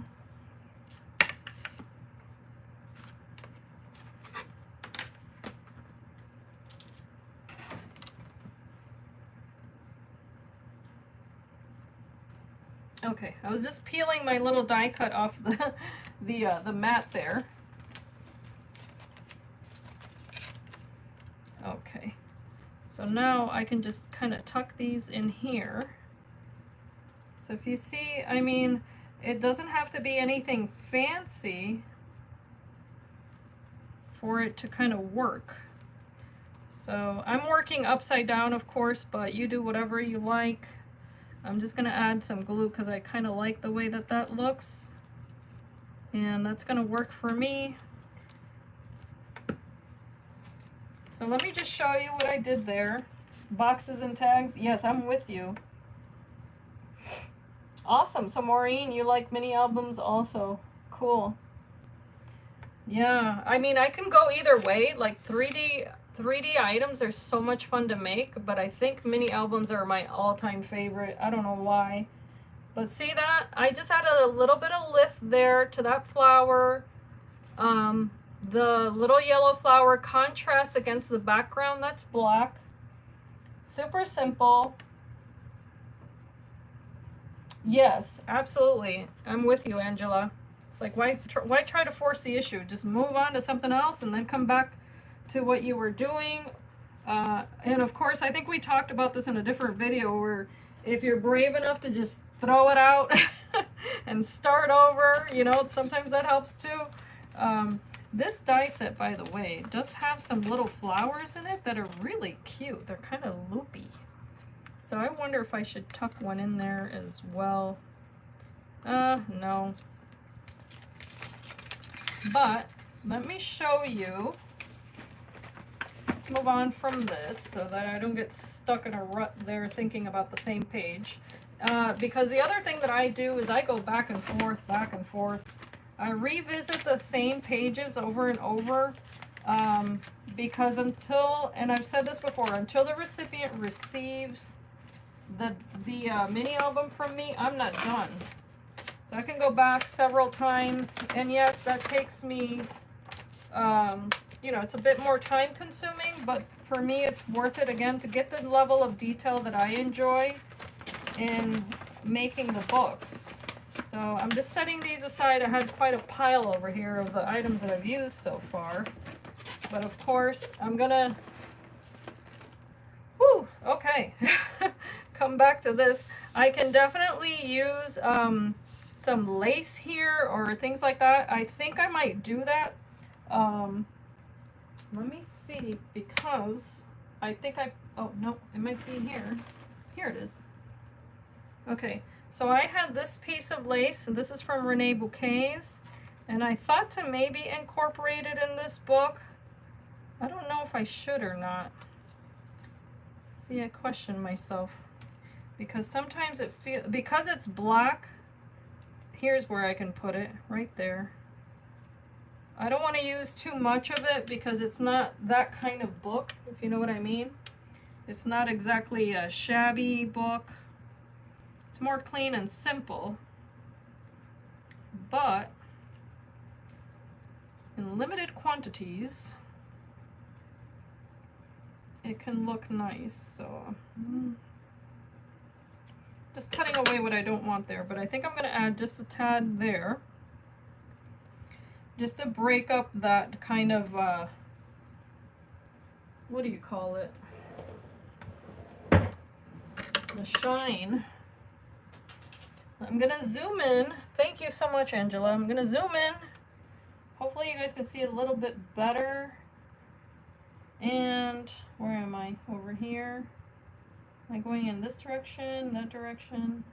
Okay, I was just peeling my little die cut off the mat there. So now I can just kind of tuck these in here. So if you see, I mean, it doesn't have to be anything fancy for it to kind of work. So I'm working upside down, of course, but you do whatever you like. I'm just gonna add some glue because I kind of like the way that that looks. And that's gonna work for me. So let me just show you what I did there. Boxes and tags, yes, I'm with you. Awesome, so Maureen, you like mini albums also. Cool. Yeah, I mean, I can go either way. Like 3D items are so much fun to make, but I think mini albums are my all-time favorite. I don't know why. But see that? I just added a little bit of lift there to that flower. The little yellow flower contrasts against the background that's black. Super simple. Yes, absolutely. I'm with you, Angela. It's like, why try to force the issue? Just move on to something else and then come back to what you were doing. And of course, I think we talked about this in a different video where if you're brave enough to just throw it out and start over, you know, sometimes that helps too. This die set, by the way, does have some little flowers in it that are really cute. They're kind of loopy. So I wonder if I should tuck one in there as well. No. But let me show you. Let's move on from this so that I don't get stuck in a rut there thinking about the same page. Because the other thing that I do is I go back and forth, back and forth. I revisit the same pages over and over because until, and I've said this before, until the recipient receives the mini album from me, I'm not done. So I can go back several times, and yes, that takes me, you know, it's a bit more time consuming, but for me it's worth it, again, to get the level of detail that I enjoy in making the books. So I'm just setting these aside. I had quite a pile over here of the items that I've used so far. But of course, I'm gonna, whew, okay, come back to this. I can definitely use some lace here or things like that. I think I might do that. Let me see, because I think oh no, it might be here. Here it is. Okay. So I had this piece of lace, and this is from Renee Bouquets, and I thought to maybe incorporate it in this book. I don't know if I should or not. See, I question myself because sometimes it feels, because it's black, here's where I can put it, right there. I don't want to use too much of it because it's not that kind of book, if you know what I mean. It's not exactly a shabby book. It's more clean and simple, but in limited quantities, it can look nice. So just cutting away what I don't want there, but I think I'm going to add just a tad there, just to break up that kind of, what do you call it? The shine. I'm gonna zoom in. Thank you so much, Angela. I'm gonna zoom in. Hopefully you guys can see it a little bit better. And where am I? Over here. Am I going in this direction, that direction?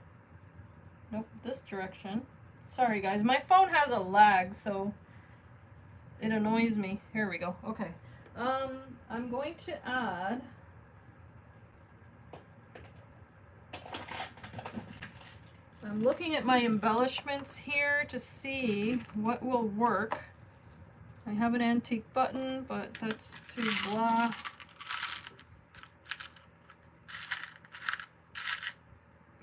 Nope, this direction. Sorry guys, my phone has a lag, so it annoys me. Here we go. Okay. I'm going to add I'm looking at my embellishments here to see what will work. I have an antique button, but that's too blah.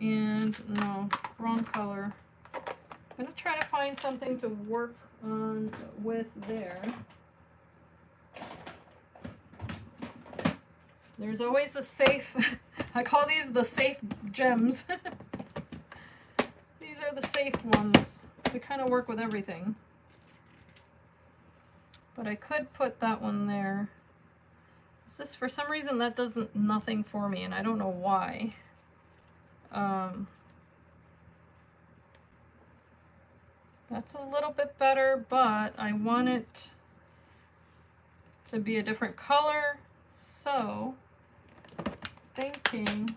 And no, wrong color. I'm gonna try to find something to work on with there. There's always the safe, I call these the safe gems. These are the safe ones. We kind of work with everything. But I could put that one there. It's just for some reason that does nothing for me, and I don't know why. That's a little bit better, but I want it to be a different color, so thinking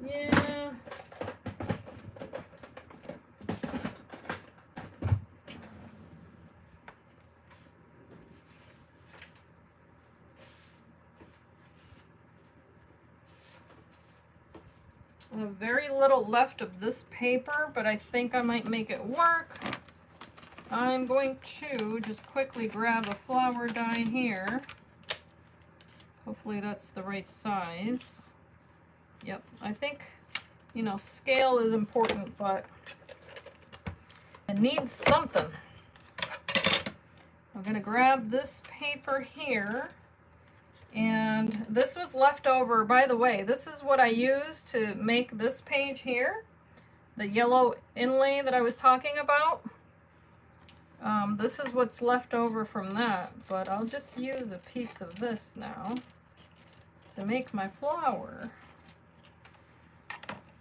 yeah. I have very little left of this paper, but I think I might make it work. I'm going to just quickly grab a flower die here. Hopefully that's the right size. Yep, I think, you know, scale is important, but it needs something. I'm gonna grab this paper here, and this was left over. By the way, this is what I used to make this page here, the yellow inlay that I was talking about. This is what's left over from that, but I'll just use a piece of this now to make my flower.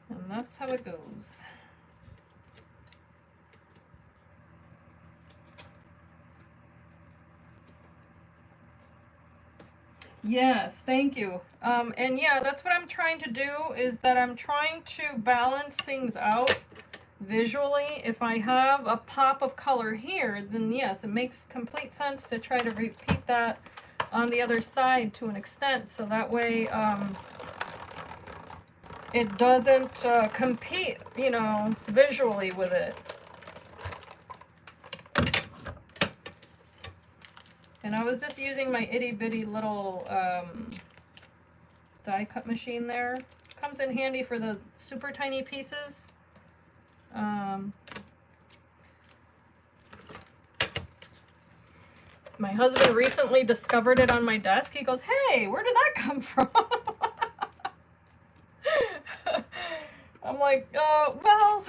And that's how it goes. Yes, thank you. And yeah, that's what I'm trying to do, is that I'm trying to balance things out visually. If I have a pop of color here, then yes, it makes complete sense to try to repeat that on the other side to an extent, so that way it doesn't compete, you know, visually with it. And I was just using my itty bitty little die cut machine there. Comes in handy for the super tiny pieces. My husband recently discovered it on my desk. He goes, "Hey, where did that come from?" I'm like, well,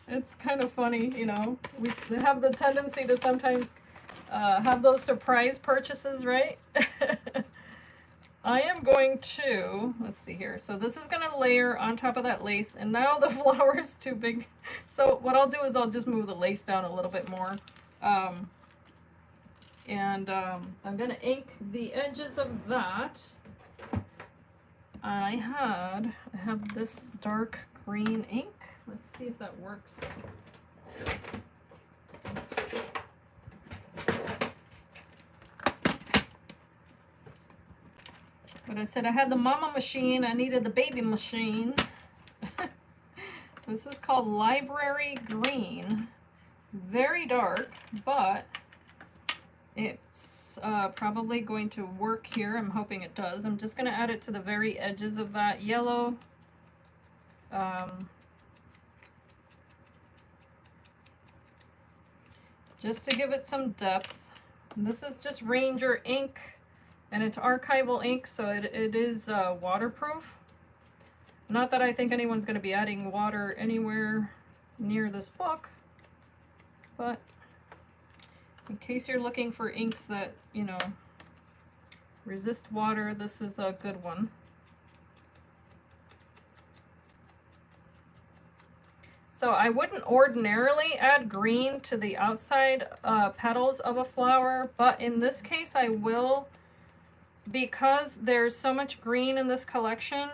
it's kind of funny, you know. We have the tendency to sometimes have those surprise purchases, right? I am going to, let's see here. So this is going to layer on top of that lace, and now the flower is too big. So what I'll do is I'll just move the lace down a little bit more. I'm going to ink the edges of that. I have this dark green ink. Let's see if that works. But I said I had the mama machine, I needed the baby machine. This is called Library Green. Very dark, but it's probably going to work here. I'm hoping it does. I'm just going to add it to the very edges of that yellow. Just to give it some depth. And this is just Ranger ink, and it's archival ink, so it is waterproof. Not that I think anyone's going to be adding water anywhere near this book, but in case you're looking for inks that, you know, resist water, this is a good one. So I wouldn't ordinarily add green to the outside petals of a flower, but in this case I will, because there's so much green in this collection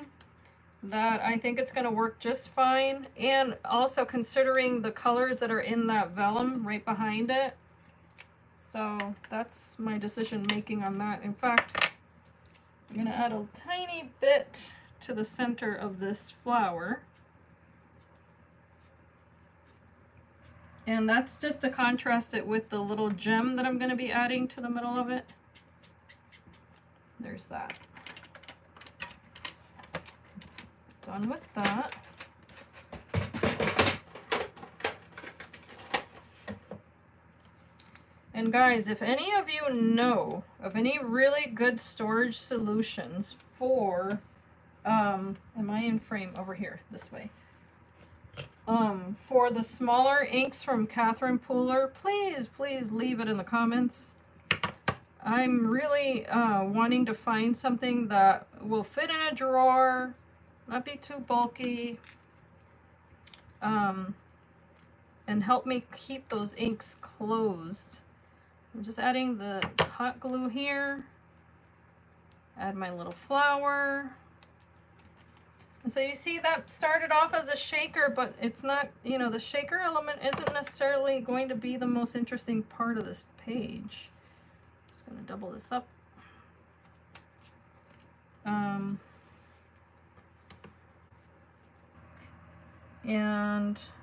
that I think it's going to work just fine. And also considering the colors that are in that vellum right behind it. So that's my decision making on that. In fact, I'm going to add a tiny bit to the center of this flower. And that's just to contrast it with the little gem that I'm going to be adding to the middle of it. There's that. Done with that. And guys, if any of you know of any really good storage solutions for, am I in frame over here, this way? For the smaller inks from Catherine Pooler, please leave it in the comments. I'm really wanting to find something that will fit in a drawer, not be too bulky, and help me keep those inks closed. I'm just adding the hot glue here, add my little flower. And so you see that started off as a shaker, but it's not, you know, the shaker element isn't necessarily going to be the most interesting part of this page. Just going to double this up. And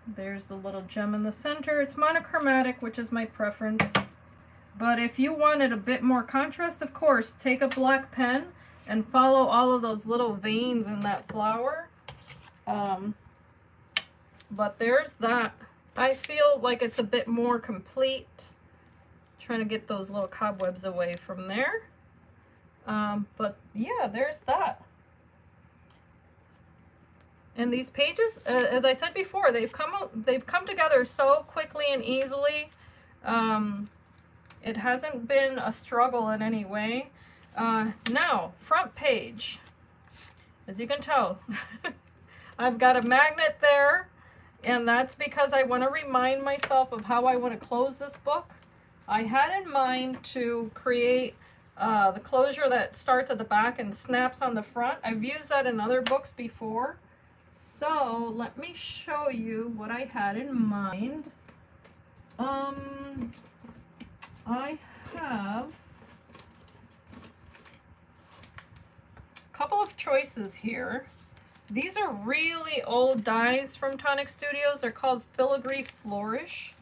there's the little gem in the center. It's monochromatic, which is my preference. But if you wanted a bit more contrast, of course, take a black pen and follow all of those little veins in that flower. But there's that. I feel like it's a bit more complete. Trying to get those little cobwebs away from there. But yeah, there's that. And these pages, as I said before, they've come together so quickly and easily. It hasn't been a struggle in any way. Now, front page. As you can tell, I've got a magnet there, and that's because I want to remind myself of how I want to close this book. I had in mind to create the closure that starts at the back and snaps on the front. I've used that in other books before. So let me show you what I had in mind. I have a couple of choices here. These are really old dies from TonicStudios. They're called Filigree Flourish.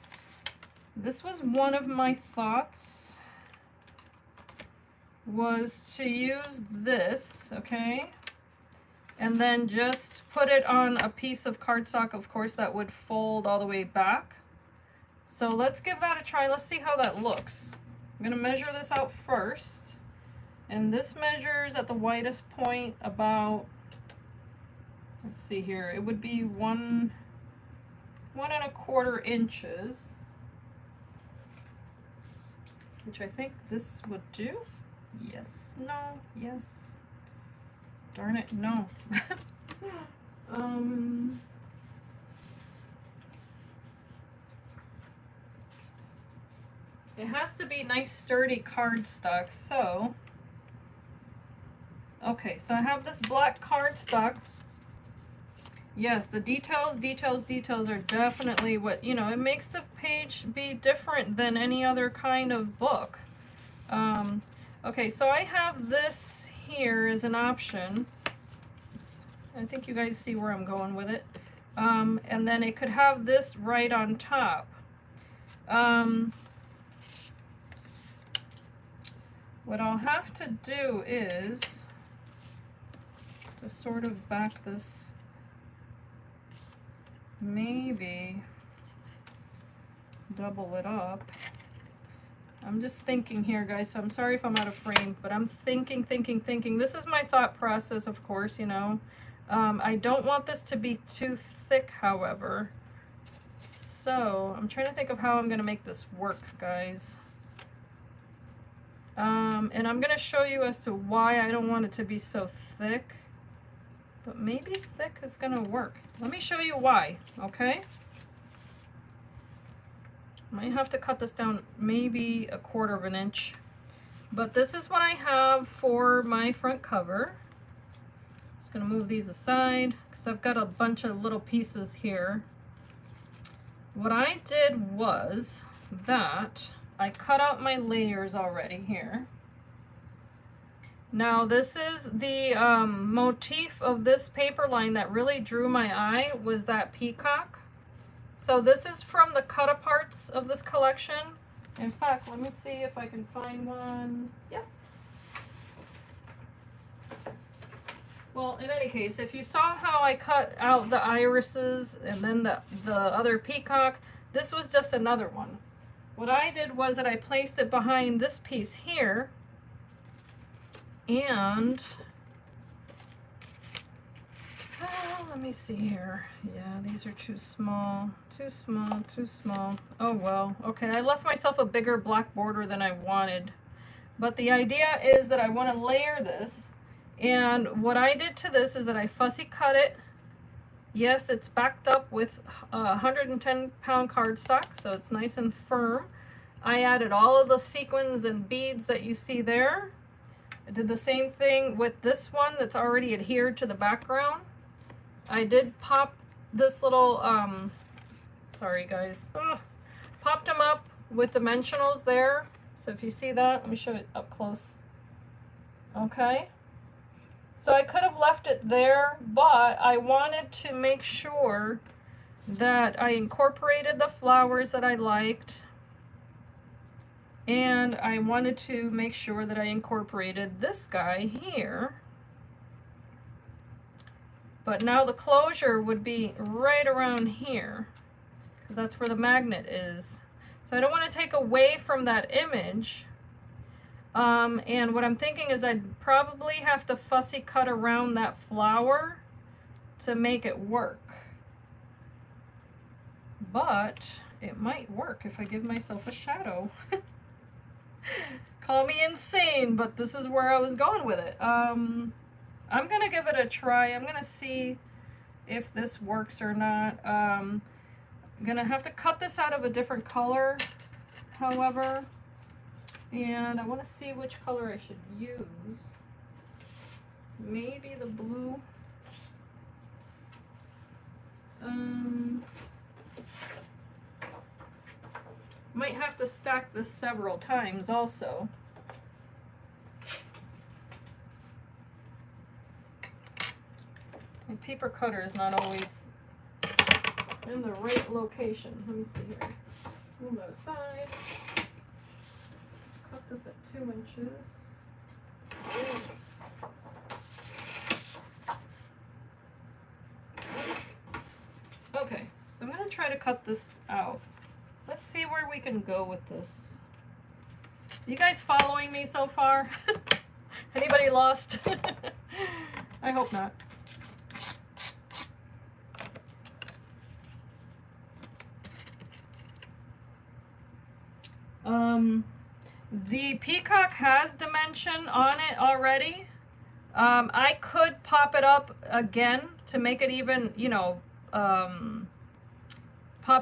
This was one of my thoughts, was to use this, okay? And then just put it on a piece of cardstock, of course, that would fold all the way back. So let's give that a try. Let's see how that looks. I'm going to measure this out first. And this measures at the widest point about, let's see here, it would be 1.25 inches. Which I think this would do. Yes, no, yes. Darn it, no. It has to be nice sturdy cardstock, so okay, so I have this black cardstock. Yes, the details are definitely what, you know, it makes the page be different than any other kind of book. Okay, so I have this here as an option. I think you guys see where I'm going with it. And then it could have this right on top. What I'll have to do is to sort of back this, maybe double it up. I'm just thinking here, guys, so I'm sorry if I'm out of frame, but I'm thinking. This is my thought process, of course, you know. I don't want this to be too thick, however. So I'm trying to think of how I'm going to make this work, guys. And I'm going to show you as to why I don't want it to be so thick. But maybe thick is going to work. Let me show you why, okay? Might have to cut this down maybe 1/4 inch. But this is what I have for my front cover. Just going to move these aside because I've got a bunch of little pieces here. What I did was that I cut out my layers already here. Now this is the motif of this paper line that really drew my eye, was that peacock. So this is from the cut aparts of this collection. In fact, let me see if I can find one. Yep. Well, in any case, if you saw how I cut out the irises and then the other peacock, this was just another one. what I did was that I placed it behind this piece here, and let me see here. Yeah, these are too small, too small, too small. Oh well, okay, I left myself a bigger black border than I wanted. But the idea is that I want to layer this, and what I did to this is that I fussy cut it. Yes, it's backed up with 110-pound cardstock, so it's nice and firm. I added all of the sequins and beads that you see there. I did the same thing with this one that's already adhered to the background. I did pop this little, sorry guys, popped them up with dimensionals there. So if you see that, let me show it up close. Okay. So I could have left it there, but I wanted to make sure that I incorporated the flowers that I liked. And I wanted to make sure that I incorporated this guy here. But now the closure would be right around here, because that's where the magnet is. So I don't want to take away from that image. And what I'm thinking is I'd probably have to fussy cut around that flower to make it work. But it might work if I give myself a shadow. Call me insane, but this is where I was going with it. I'm gonna give it a try. I'm gonna see if this works or not. I'm gonna have to cut this out of a different color, however, and I want to see which color I should use. Maybe the blue. Might have to stack this several times also. My paper cutter is not always in the right location. Let me see here. Move that aside. Cut this at 2 inches. Okay, so I'm going to try to cut this out. Let's see where we can go with this. You guys following me so far? Anybody lost? I hope not. The peacock has dimension on it already. I could pop it up again to make it even, you know, pop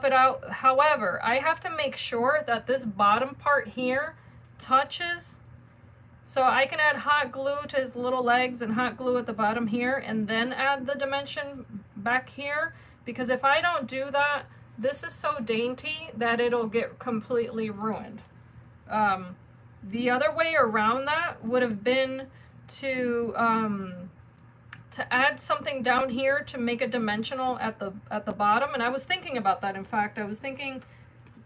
it out. However, I have to make sure that this bottom part here touches. So I can add hot glue to his little legs and hot glue at the bottom here and then add the dimension back here. Because if I don't do that, this is so dainty that it'll get completely ruined. The other way around that would have been to add something down here to make it dimensional at the bottom. And I was thinking about that. In fact, I was thinking,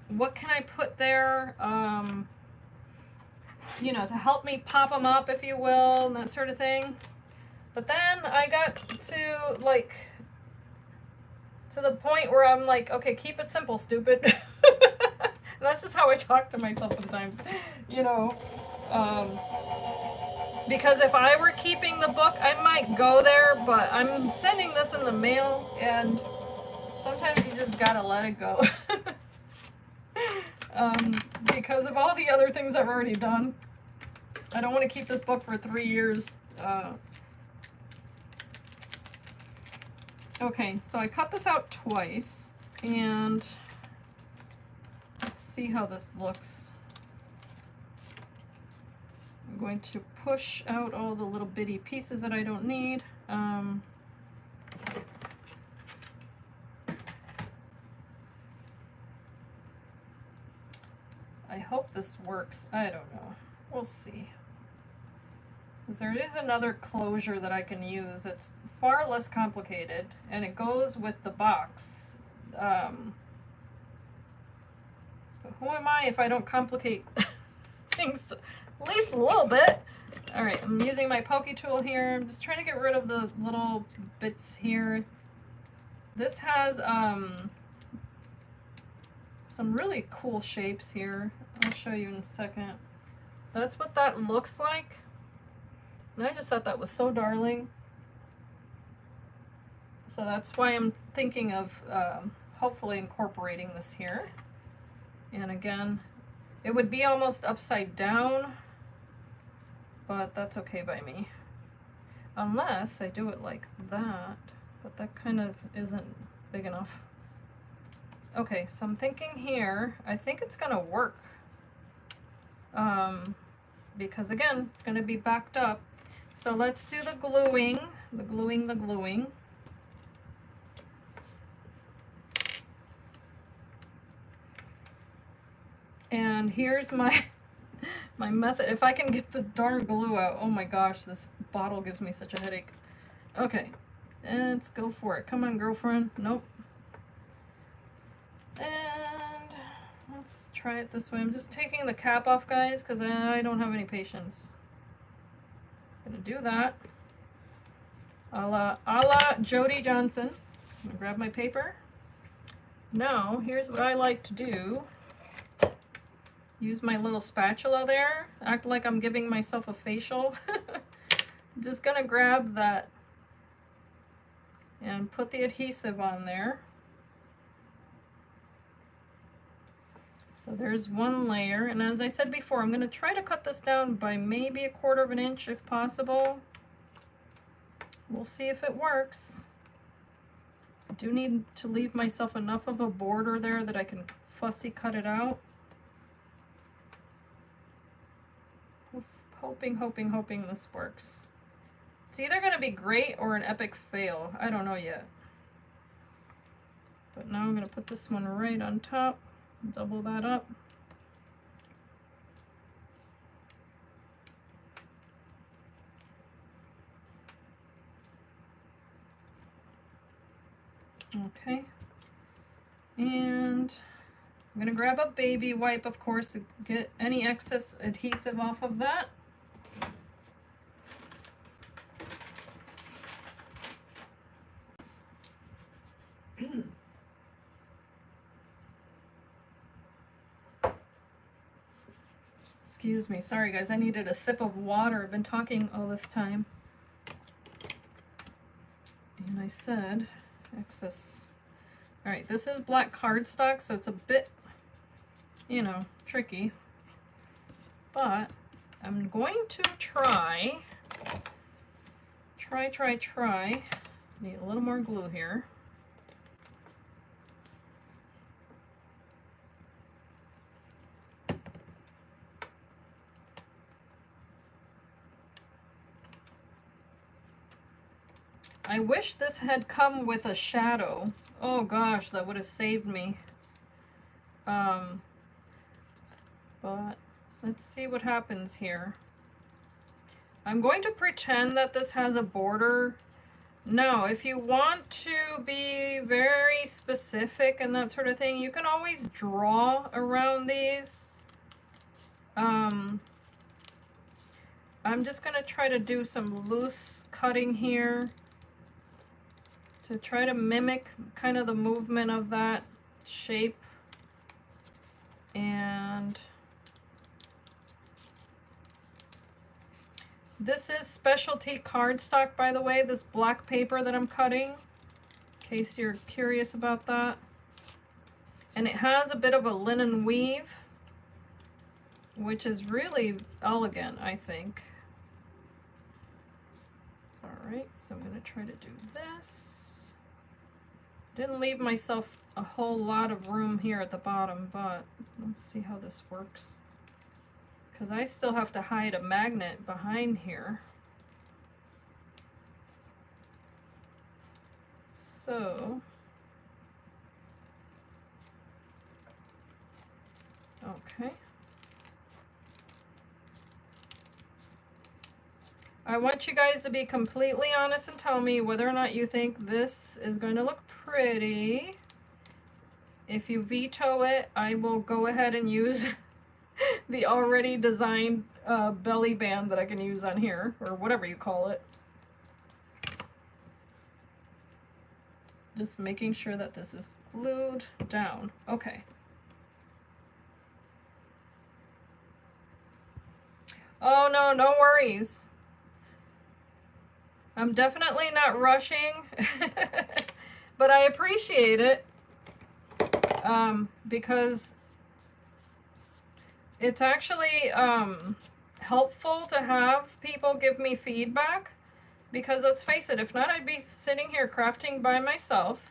what can I put there, you know, to help me pop them up, if you will, and that sort of thing. But then I got to, like, to the point where I'm like, okay, keep it simple, stupid. And that's just how I talk to myself sometimes, you know. Because if I were keeping the book, I might go there, but I'm sending this in the mail, and sometimes you just gotta let it go. Because of all the other things I've already done. I don't want to keep this book for 3 years. Okay, so I cut this out twice, and let's see how this looks. I'm going to push out all the little bitty pieces that I don't need. I hope this works. I don't know. We'll see. Because there is another closure that I can use. It's far less complicated, and it goes with the box. But who am I if I don't complicate things at least a little bit? All right, I'm using my pokey tool here. I'm just trying to get rid of the little bits here. This has some really cool shapes here. I'll show you in a second. That's what that looks like. And I just thought that was so darling. So that's why I'm thinking of hopefully incorporating this here. And again, it would be almost upside down, but that's okay by me. Unless I do it like that, but that kind of isn't big enough. Okay, so I'm thinking here, I think it's gonna work. Because again, it's gonna be backed up. So let's do the gluing, the gluing. And here's my my method. If I can get the darn glue out. Oh my gosh, this bottle gives me such a headache. Okay, let's go for it. Come on, girlfriend. Nope. And let's try it this way. I'm just taking the cap off, guys, because I don't have any patience. I'm gonna do that. A la Jody Johnson. I'm gonna grab my paper. Now, here's what I like to do. Use my little spatula there. Act like I'm giving myself a facial. I'm just gonna grab that and put the adhesive on there. So there's one layer, and as I said before, I'm gonna try to cut this down by maybe 1/4 of an inch if possible. We'll see if it works. I do need to leave myself enough of a border there that I can fussy cut it out. Hoping this works. It's either going to be great or an epic fail. I don't know yet. But now I'm going to put this one right on top. Double that up. Okay. And I'm going to grab a baby wipe, of course, to get any excess adhesive off of that. Excuse me. Sorry, guys. I needed a sip of water. I've been talking all this time. And I said excess. All right, this is black cardstock, so it's a bit, you know, tricky. But I'm going to try. Need a little more glue here. I wish this had come with a shadow. Oh gosh, that would have saved me. But let's see what happens here. I'm going to pretend that this has a border. Now, if you want to be very specific and that sort of thing, you can always draw around these. I'm just going to try to do some loose cutting here to try to mimic kind of the movement of that shape. And this is specialty cardstock, by the way, this black paper that I'm cutting, in case you're curious about that. And it has a bit of a linen weave, which is really elegant, I think. All right, so I'm going to try to do this. Didn't leave myself a whole lot of room here at the bottom, but let's see how this works. Because I still have to hide a magnet behind here. So, okay. I want you guys to be completely honest and tell me whether or not you think this is going to look pretty. If you veto it, I will go ahead and use the already designed belly band that I can use on here, or whatever you call it. Just making sure that this is glued down. Okay. Oh no, no worries. I'm definitely not rushing, but I appreciate it because it's actually helpful to have people give me feedback, because let's face it, if not, I'd be sitting here crafting by myself,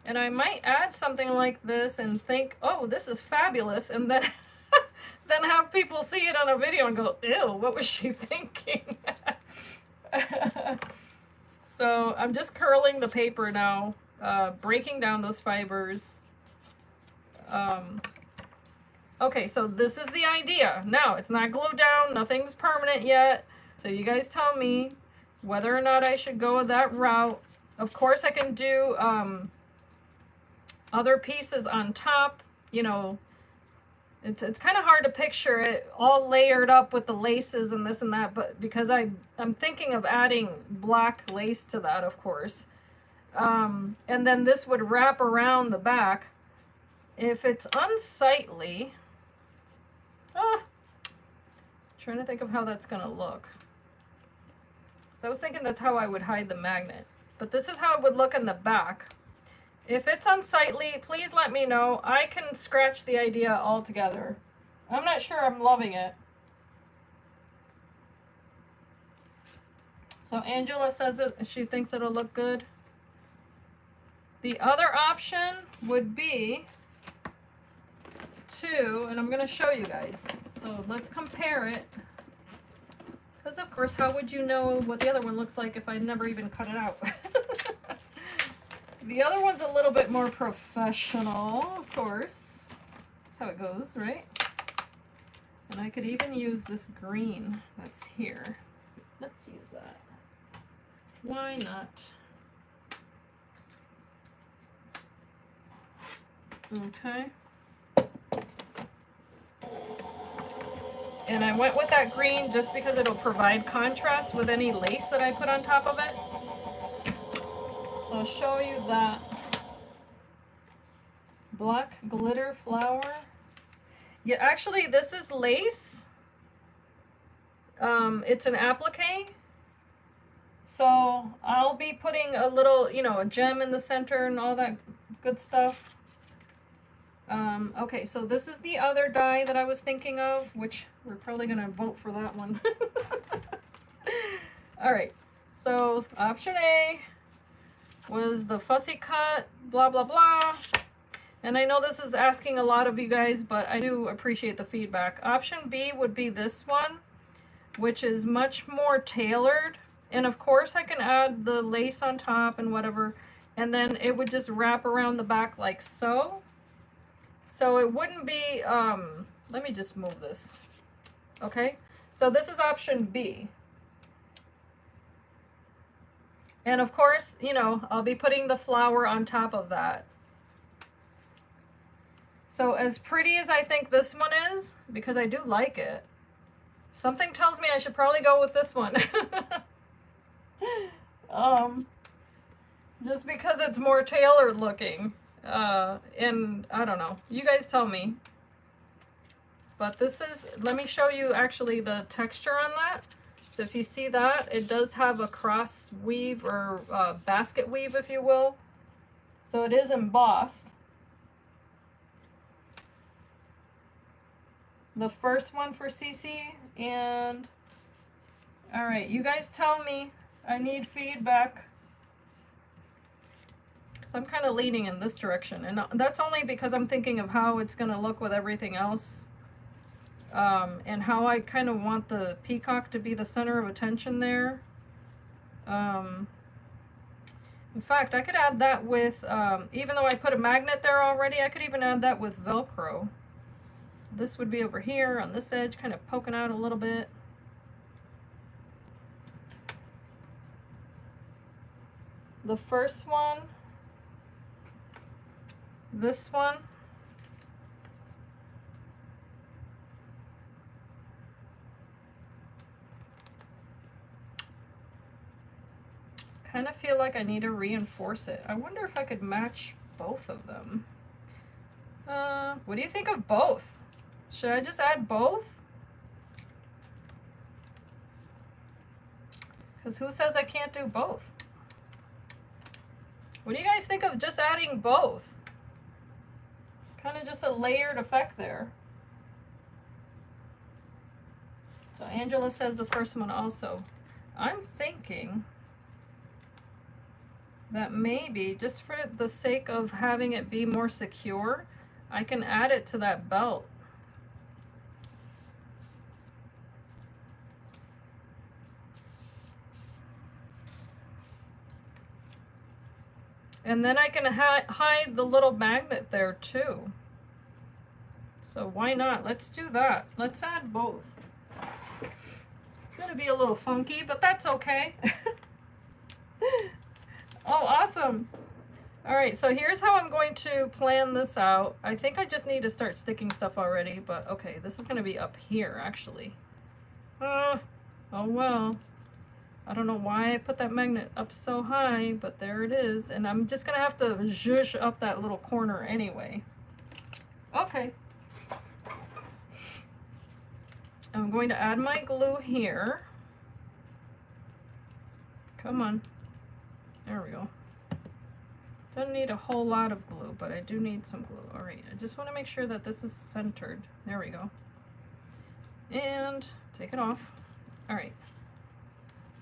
and I might add something like this and think, oh, this is fabulous, and then then have people see it on a video and go, ew, what was she thinking? So I'm just curling the paper now, breaking down those fibers. Okay, so this is the idea. Now, it's not glued down, nothing's permanent yet. So you guys tell me whether or not I should go that route. Of course, I can do other pieces on top. You know, it's kind of hard to picture it all layered up with the laces and this and that, but because I'm thinking of adding black lace to that, of course. And then this would wrap around the back. If it's unsightly, trying to think of how that's gonna look. So I was thinking that's how I would hide the magnet, but this is how it would look in the back. If it's unsightly, please let me know. I can scratch the idea altogether. I'm not sure I'm loving it. So Angela says it, she thinks it'll look good. The other option would be to, and I'm going to show you guys. So let's compare it. Because of course, how would you know what the other one looks like if I never even cut it out? The other one's a little bit more professional, of course. That's how it goes, right? And I could even use this green that's here. Let's use that. Why not? Okay. And I went with that green just because it'll provide contrast with any lace that I put on top of it. So I'll show you that black glitter flower. Yeah, actually this is lace. It's an applique. So I'll be putting a little, you know, a gem in the center and all that good stuff. Okay, so this is the other die that I was thinking of, which we're probably going to vote for that one. All right, so option A was the fussy cut, blah, blah, blah. And I know this is asking a lot of you guys, but I do appreciate the feedback. Option B would be this one, which is much more tailored. And of course I can add the lace on top and whatever, and then it would just wrap around the back like so. So it wouldn't be, let me just move this. Okay, so this is option B. And of course, you know, I'll be putting the flower on top of that. So as pretty as I think this one is, because I do like it, something tells me I should probably go with this one. Just because it's more tailored looking. And I don't know, you guys tell me. But this is, let me show you actually the texture on that. So if you see that, it does have a cross weave or basket weave, if you will. So it is embossed. The first one for CC, and all right, you guys tell me. I need feedback. So I'm kind of leaning in this direction, and that's only because I'm thinking of how it's going to look with everything else. And how I kind of want the peacock to be the center of attention there. In fact, I could add that with, even though I put a magnet there already, I could even add that with Velcro. This would be over here on this edge, kind of poking out a little bit. The first one, this one, kind of feel like I need to reinforce it. I wonder if I could match both of them. What do you think of both? Should I just add both? Because who says I can't do both? What do you guys think of just adding both? Kind of just a layered effect there. So Angela says the first one also. I'm thinking that maybe, just for the sake of having it be more secure, I can add it to that belt. And then I can hide the little magnet there too. So why not? Let's do that. Let's add both. It's gonna be a little funky, but that's okay. Oh, awesome. All right, so here's how I'm going to plan this out. I think I just need to start sticking stuff already, but okay, this is gonna be up here actually. Oh well. I don't know why I put that magnet up so high, but there it is. And I'm just gonna have to zhuzh up that little corner anyway. Okay. I'm going to add my glue here. Come on. There we go. Don't need a whole lot of glue, but I do need some glue. All right, I just want to make sure that this is centered. There we go. And take it off. All right.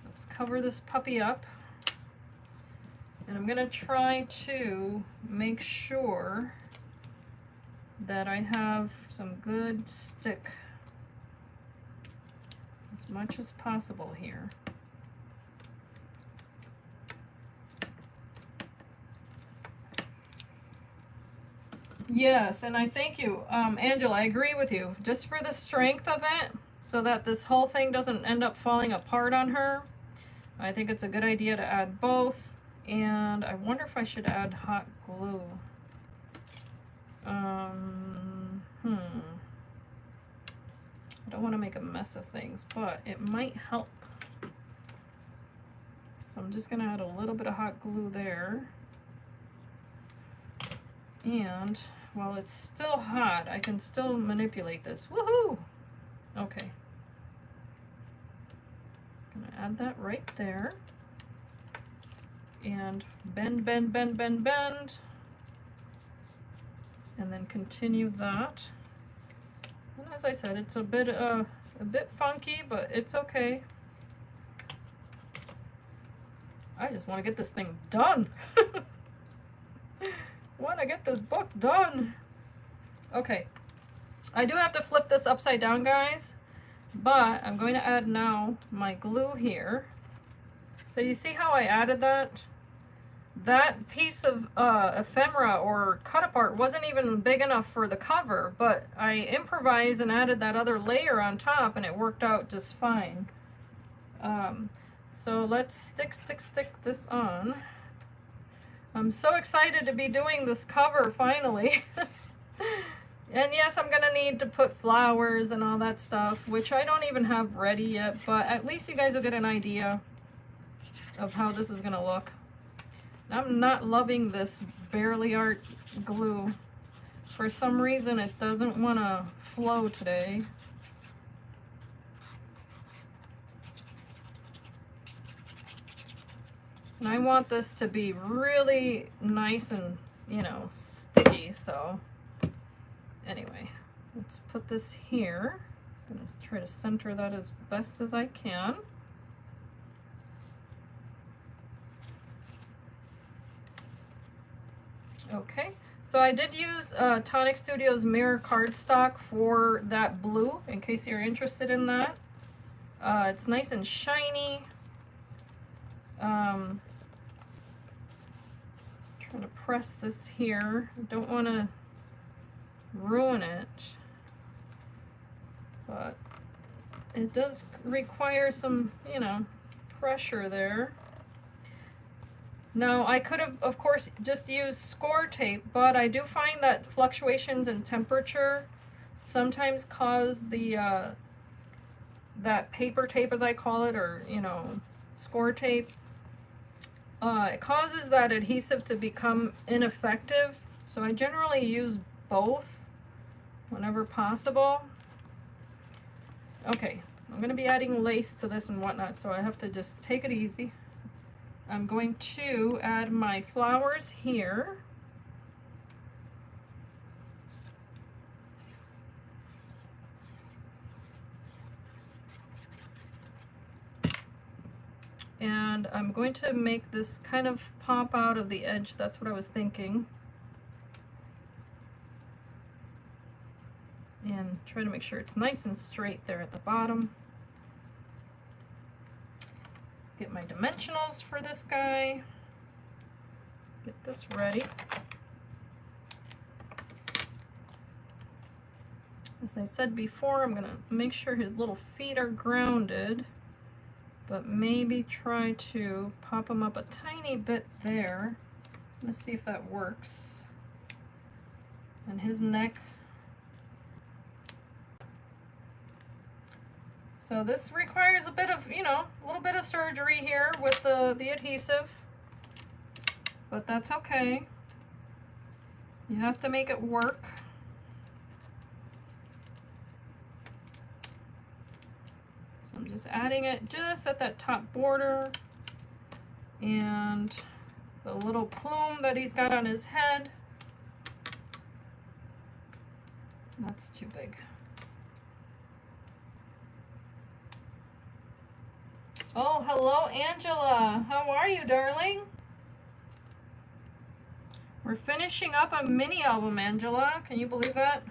Let's cover this puppy up. And I'm gonna try to make sure that I have some good stick as much as possible here. Yes, and I thank you, Angela, I agree with you. Just for the strength of it, so that this whole thing doesn't end up falling apart on her, I think it's a good idea to add both. And I wonder if I should add hot glue. I don't want to make a mess of things, but it might help. So I'm just going to add a little bit of hot glue there. And while it's still hot, I can still manipulate this. Woohoo! Okay. Gonna add that right there. And bend, bend, bend, bend, bend. And then continue that. And as I said, it's a bit funky, but it's okay. I just want to get this thing done. Want to get this book done. Okay. I do have to flip this upside down, guys, but I'm going to add now my glue here. So you see how I added that? That piece of ephemera or cut apart wasn't even big enough for the cover, but I improvised and added that other layer on top and it worked out just fine. So let's stick this on. I'm so excited to be doing this cover finally. And yes, I'm gonna need to put flowers and all that stuff, which I don't even have ready yet, but at least you guys will get an idea of how this is gonna look. I'm not loving this barely art glue. For some reason it doesn't want to flow today. And I want this to be really nice and, you know, sticky, so anyway, let's put this here. I'm going to try to center that as best as I can. Okay, so I did use TonicStudios mirror cardstock for that blue, in case you're interested in that. It's nice and shiny. Trying to press this here. I don't want to ruin it, but it does require some, you know, pressure there. Now, I could have, of course, just used score tape, but I do find that fluctuations in temperature sometimes cause the that paper tape, as I call it, or, you know, score tape. It causes that adhesive to become ineffective, so I generally use both whenever possible. Okay, I'm going to be adding lace to this and whatnot, so I have to just take it easy. I'm going to add my flowers here. And I'm going to make this kind of pop out of the edge. That's what I was thinking. And try to make sure it's nice and straight there at the bottom. Get my dimensionals for this guy. Get this ready. As I said before, I'm gonna make sure his little feet are grounded, but maybe try to pop him up a tiny bit there. Let's see if that works. And his neck. So this requires a bit of, you know, a little bit of surgery here with the adhesive, but that's okay. You have to make it work. So I'm just adding it just at that top border, and the little plume that he's got on his head, that's too big. Oh, hello, Angela. How are you, darling? We're finishing up a mini album, Angela. Can you believe that?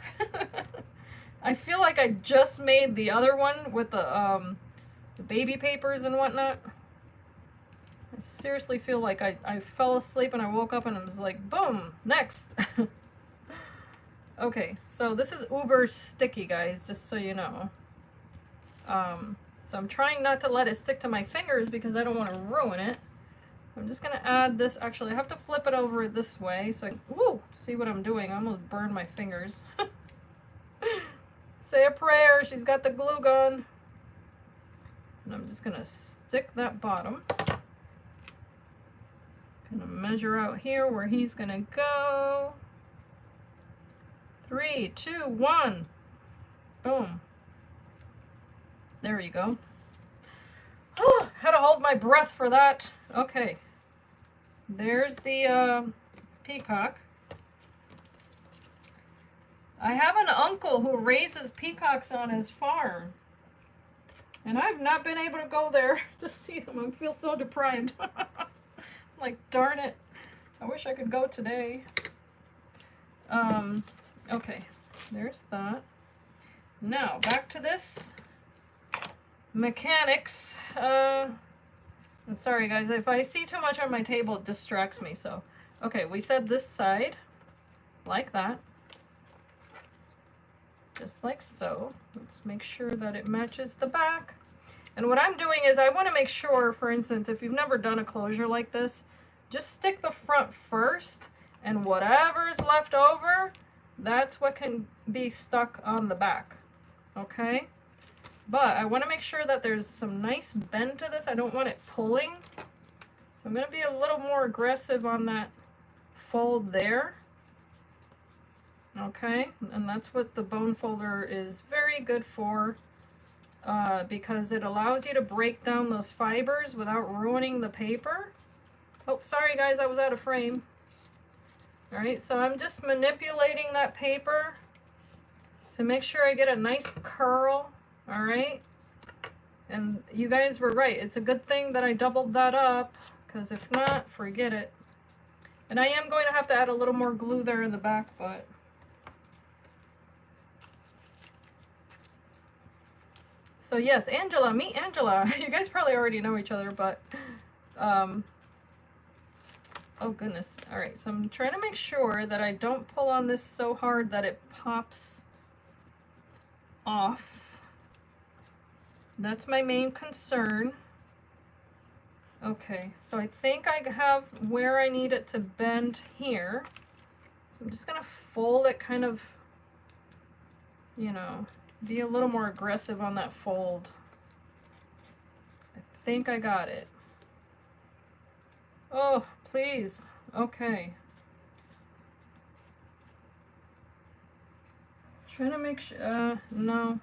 I feel like I just made the other one with the baby papers and whatnot. I seriously feel like I fell asleep and I woke up and I was like, boom, next. Okay, so this is uber sticky, guys, just so you know. So I'm trying not to let it stick to my fingers because I don't want to ruin it. I'm just going to add this. Actually, I have to flip it over this way so I can, woo, see what I'm doing. I almost burned my fingers. Say a prayer. She's got the glue gun. And I'm just going to stick that bottom. Going to measure out here where he's going to go. 3, 2, 1. Boom. There you go. Had to hold my breath for that. Okay. There's the peacock. I have an uncle who raises peacocks on his farm. And I've not been able to go there to see them. I feel so deprived. Like, darn it. I wish I could go today. Okay. There's that. Now, back to this mechanics. And sorry guys, if I see too much on my table, it distracts me. So, okay, we said this side, like that. Just like so. Let's make sure that it matches the back. And what I'm doing is I want to make sure, for instance, if you've never done a closure like this, just stick the front first, and whatever's left over, that's what can be stuck on the back. Okay? But I want to make sure that there's some nice bend to this. I don't want it pulling. So I'm going to be a little more aggressive on that fold there. Okay, and that's what the bone folder is very good for, because it allows you to break down those fibers without ruining the paper. Oh, sorry guys, I was out of frame. All right, so I'm just manipulating that paper to make sure I get a nice curl. All right, and you guys were right. It's a good thing that I doubled that up, because if not, forget it. And I am going to have to add a little more glue there in the back, but so yes, Angela, meet Angela. You guys probably already know each other, but oh goodness. All right, so I'm trying to make sure that I don't pull on this so hard that it pops off. That's my main concern. Okay, so I think I have where I need it to bend here. So I'm just gonna fold it, kind of, you know, be a little more aggressive on that fold. I think I got it. Oh, please. Okay. Trying to make sure, no.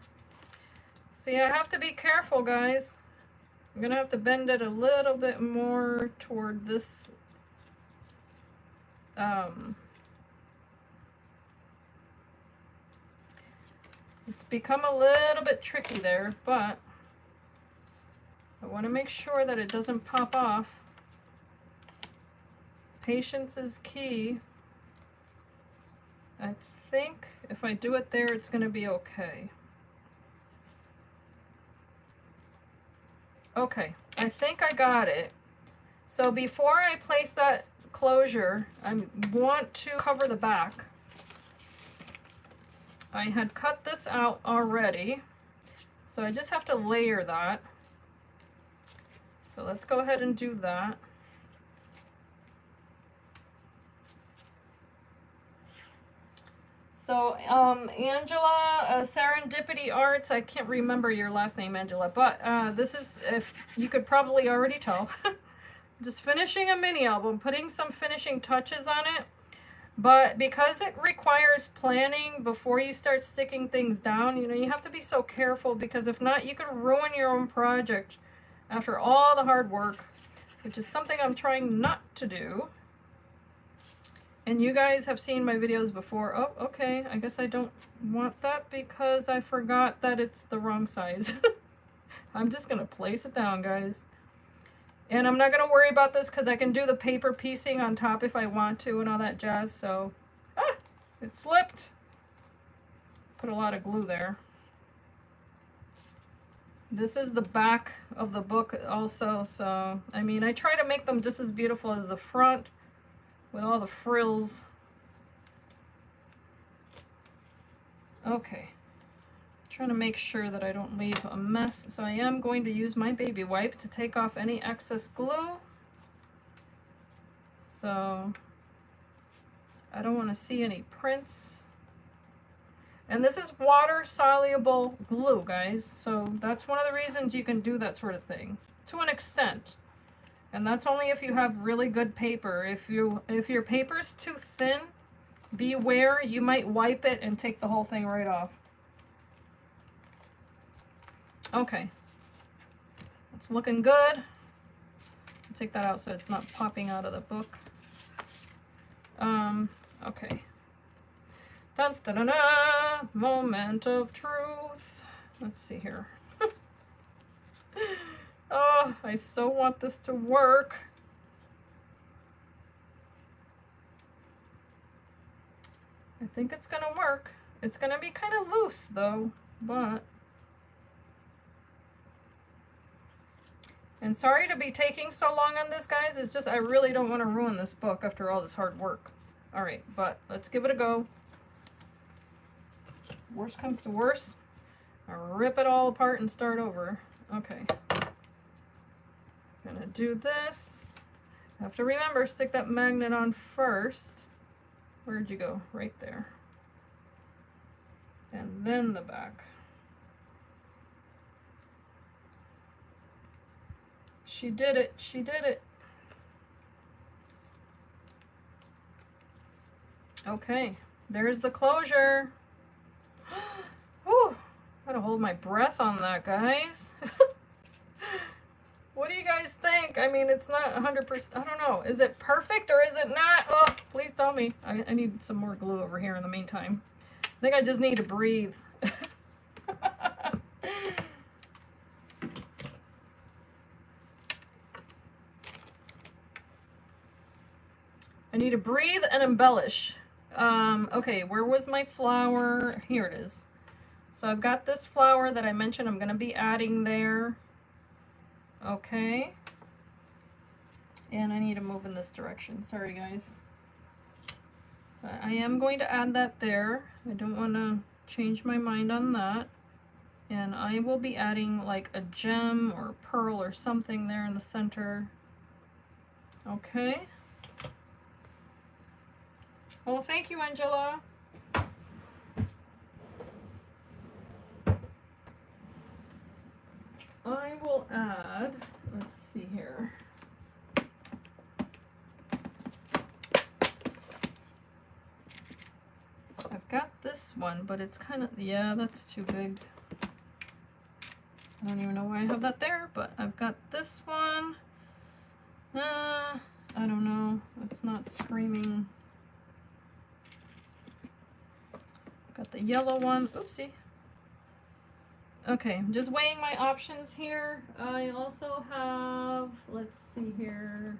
See, I have to be careful, guys. I'm gonna have to bend it a little bit more toward this it's become a little bit tricky there, but I want to make sure that it doesn't pop off. Patience is key. I think if I do it there, it's going to be okay. Okay, I think I got it. So before I place that closure, I want to cover the back. I had cut this out already, so I just have to layer that. So let's go ahead and do that. So Angela, Serendipity Arts, I can't remember your last name, Angela, but this is, if you could probably already tell, just finishing a mini album, putting some finishing touches on it. But because it requires planning before you start sticking things down, you know, you have to be so careful, because if not, you can ruin your own project after all the hard work, which is something I'm trying not to do. And you guys have seen my videos before. Oh, okay, I guess I don't want that because I forgot that it's the wrong size. I'm just gonna place it down, guys. And I'm not gonna worry about this because I can do the paper piecing on top if I want to and all that jazz, so. Ah, it slipped. Put a lot of glue there. This is the back of the book also, so, I mean, I try to make them just as beautiful as the front with all the frills. Okay. Trying to make sure that I don't leave a mess, so I am going to use my baby wipe to take off any excess glue. So I don't want to see any prints. And this is water soluble glue, guys, so that's one of the reasons you can do that sort of thing to an extent. And that's only if you have really good paper. If your paper's too thin, beware, you might wipe it and take the whole thing right off. Okay, it's looking good. I'll take that out so it's not popping out of the book. Okay. Dun, dun, dun, dun. Moment of truth. Let's see here. Oh, I so want this to work. I think it's gonna work. It's gonna be kind of loose though, but. And sorry to be taking so long on this, guys. It's just I really don't want to ruin this book after all this hard work. All right, but let's give it a go. Worst comes to worst, I'll rip it all apart and start over. Okay. Gonna do this. I have to remember, stick that magnet on first. Where'd you go? Right there. And then the back. She did it. She did it. Okay, there's the closure. Whew, gotta hold my breath on that, guys. What do you guys think? I mean, it's not 100%. I don't know. Is it perfect or is it not? Oh, please tell me. I need some more glue over here in the meantime. I think I just need to breathe. I need to breathe and embellish. Okay, where was my flower? Here it is. So I've got this flower that I mentioned I'm going to be adding there. Okay. And I need to move in this direction. Sorry, guys. So I am going to add that there. I don't want to change my mind on that. And I will be adding like a gem or a pearl or something there in the center. Okay. Well, thank you, Angela. I will add, let's see here. I've got this one, but it's kind of, yeah, that's too big. I don't even know why I have that there, but I've got this one. I don't know. It's not screaming. Got the yellow one. Oopsie. Okay, I'm just weighing my options here. I also have, let's see here.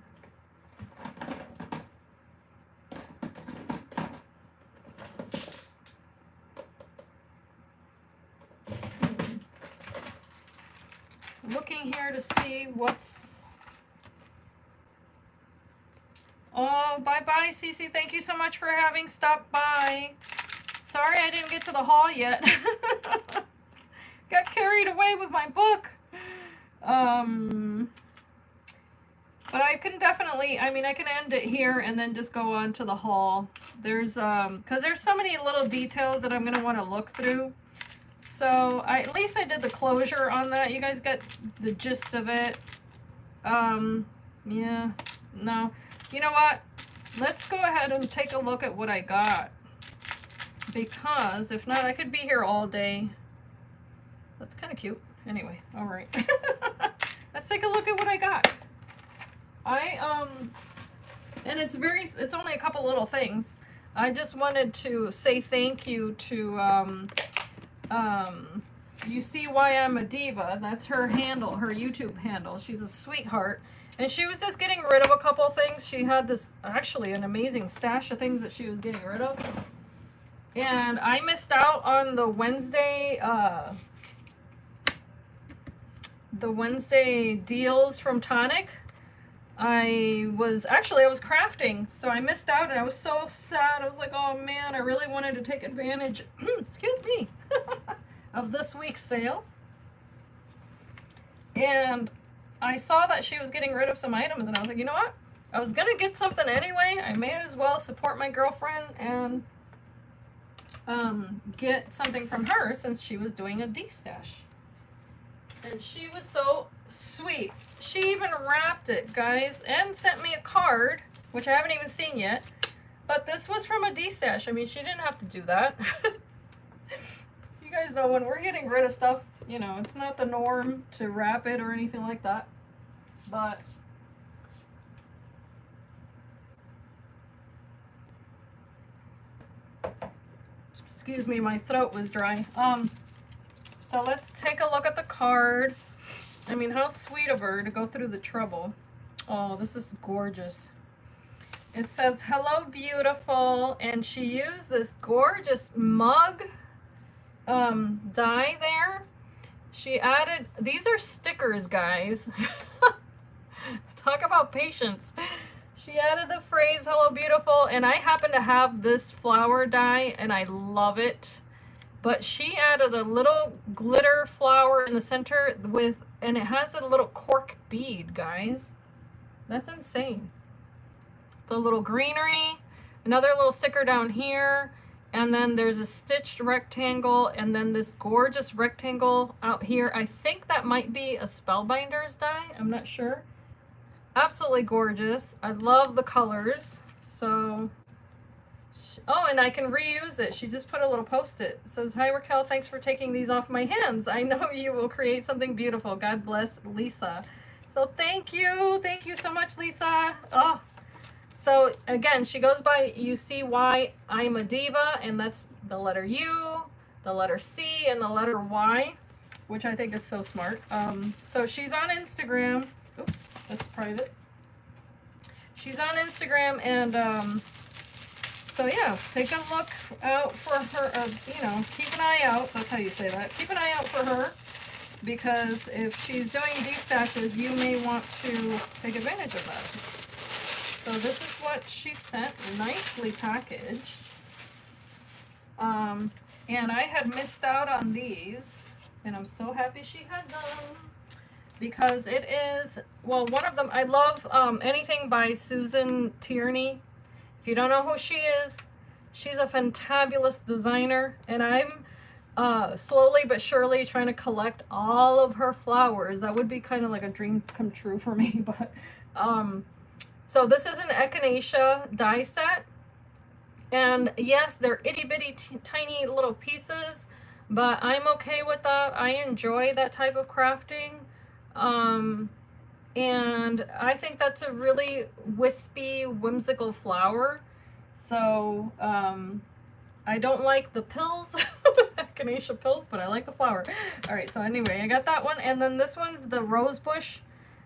Looking here to see what's... Oh, bye-bye, Cece. Thank you so much for having stopped by. Sorry I didn't get to the haul yet. Got carried away with my book. But I can definitely, I mean, I can end it here and then just go on to the haul. There's, because there's so many little details that I'm going to want to look through. So at least I did the closure on that. You guys got the gist of it. Yeah, no. You know what? Let's go ahead and take a look at what I got. Because if not, I could be here all day. That's kind of cute. Anyway, all right. Let's take a look at what I got. And it's only a couple little things. I just wanted to say thank you to, You See Why I'm a Diva. That's her handle, her YouTube handle. She's a sweetheart. And she was just getting rid of a couple things. She had this, actually, an amazing stash of things that she was getting rid of. And I missed out on the Wednesday deals from Tonic. I was crafting, so I missed out and I was so sad. I was like, oh man, I really wanted to take advantage, excuse me, of this week's sale. And I saw that she was getting rid of some items and I was like, you know what? I was gonna get something anyway. I may as well support my girlfriend and get something from her since she was doing a D-stash. And she was so sweet. She even wrapped it, guys, and sent me a card, which I haven't even seen yet. But this was from a D-stash. I mean, she didn't have to do that. You guys know when we're getting rid of stuff, you know, it's not the norm to wrap it or anything like that. But excuse me, my throat was dry. So let's take a look at the card. I mean, how sweet of her to go through the trouble. Oh, this is gorgeous. It says, hello, beautiful. And she used this gorgeous mug die there. She added, these are stickers, guys. Talk about patience. She added the phrase, hello, beautiful. And I happen to have this flower die, and I love it. But she added a little glitter flower in the center and it has a little cork bead, guys. That's insane. The little greenery, another little sticker down here, and then there's a stitched rectangle, and then this gorgeous rectangle out here. I think that might be a Spellbinders die. I'm not sure. Absolutely gorgeous. I love the colors. So... oh, and I can reuse it. She just put a little post-it. It says, hi, Raquel. Thanks for taking these off my hands. I know you will create something beautiful. God bless, Lisa. So thank you. Thank you so much, Lisa. Oh, so again, she goes by You See Why I'm a Diva, and that's the letter U, the letter C, and the letter Y, which I think is so smart. So she's on Instagram. Oops, that's private. She's on Instagram, and so yeah, take a look out for her, you know, keep an eye out, that's how you say that, keep an eye out for her, because if she's doing D-stashes, you may want to take advantage of that. So this is what she sent, nicely packaged. And I had missed out on these, and I'm so happy she had them, because it is, well, one of them, I love anything by Susan Tierney. If you don't know who she is, she's a fantabulous designer, and I'm slowly but surely trying to collect all of her flowers. That would be kind of like a dream come true for me, but so this is an echinacea die set, and yes, they're itty bitty tiny little pieces, but I'm okay with that. I enjoy that type of crafting. And I think that's a really wispy, whimsical flower. So, I don't like the pills, echinacea pills, but I like the flower. All right, so anyway, I got that one. And then this one's the Rosebush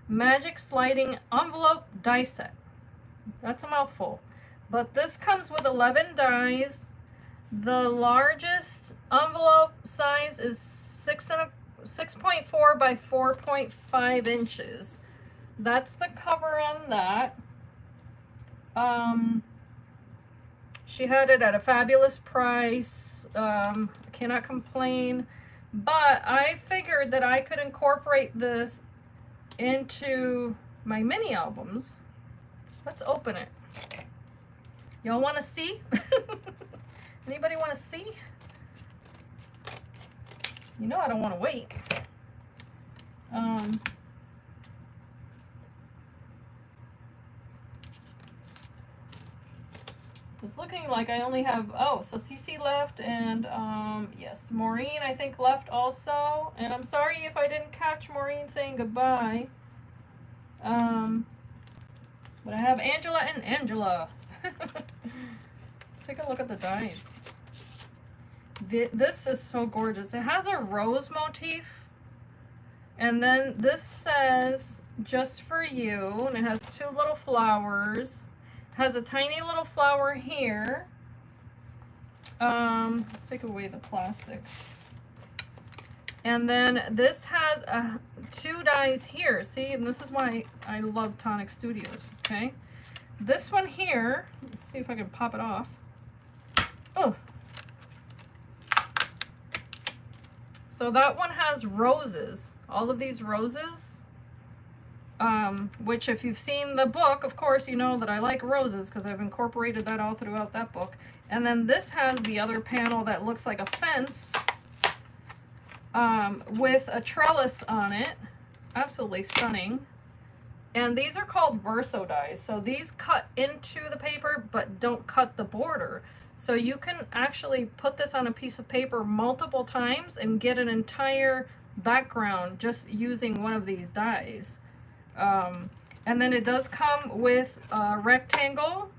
Magic Sliding Envelope die set. That's a mouthful. But this comes with 11 dies. The largest envelope size is 6.4 by 4.5 inches. That's the cover on that. She had it at a fabulous price. Cannot complain. But I figured that I could incorporate this into my mini albums. Let's open it. Y'all want to see? Anybody want to see? You know I don't want to wait. It's looking like I only have, oh, so CC left, and yes, Maureen I think left also. And I'm sorry if I didn't catch Maureen saying goodbye. But I have Angela and Angela. Let's take a look at the dies. This is so gorgeous. It has a rose motif. And then this says, just for you. And it has two little flowers. It has a tiny little flower here. Let's take away the plastic. And then this has two dies here. See, and this is why I love TonicStudios, okay? This one here, let's see if I can pop it off. Oh. So that one has roses, all of these roses, which if you've seen the book, of course, you know that I like roses because I've incorporated that all throughout that book. And then this has the other panel that looks like a fence with a trellis on it. Absolutely stunning. And these are called verso dies. So these cut into the paper but don't cut the border. So you can actually put this on a piece of paper multiple times and get an entire background just using one of these dies. And then it does come with a rectangle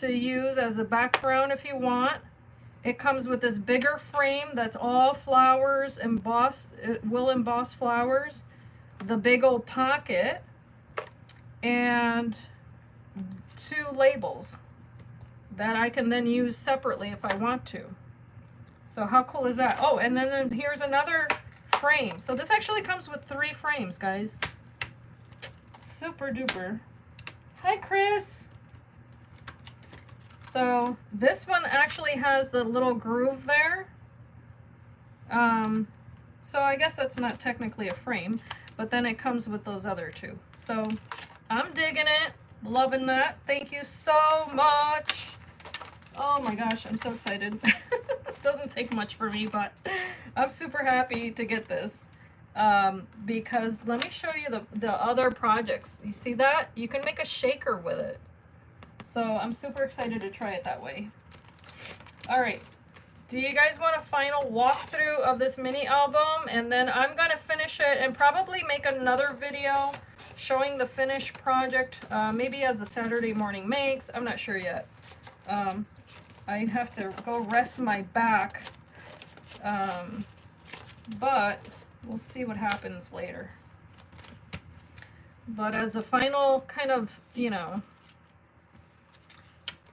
to use as a background if you want. It comes with this bigger frame that's all flowers embossed. It will emboss flowers. The big old pocket. And two labels that I can then use separately if I want to. So how cool is that? Oh, and then here's another frame. So this actually comes with 3 frames, guys. Super duper. Hi, Chris. So this one actually has the little groove there. So I guess that's not technically a frame, but then it comes with those other 2. So I'm digging it, loving that. Thank you so much. Oh my gosh, I'm so excited. It doesn't take much for me, but I'm super happy to get this. Because let me show you the other projects. You see that? You can make a shaker with it. So I'm super excited to try it that way. All right. Do you guys want a final walkthrough of this mini album? And then I'm going to finish it and probably make another video showing the finished project, maybe as a Saturday morning makes. I'm not sure yet. I'd have to go rest my back. But we'll see what happens later. But as a final kind of, you know,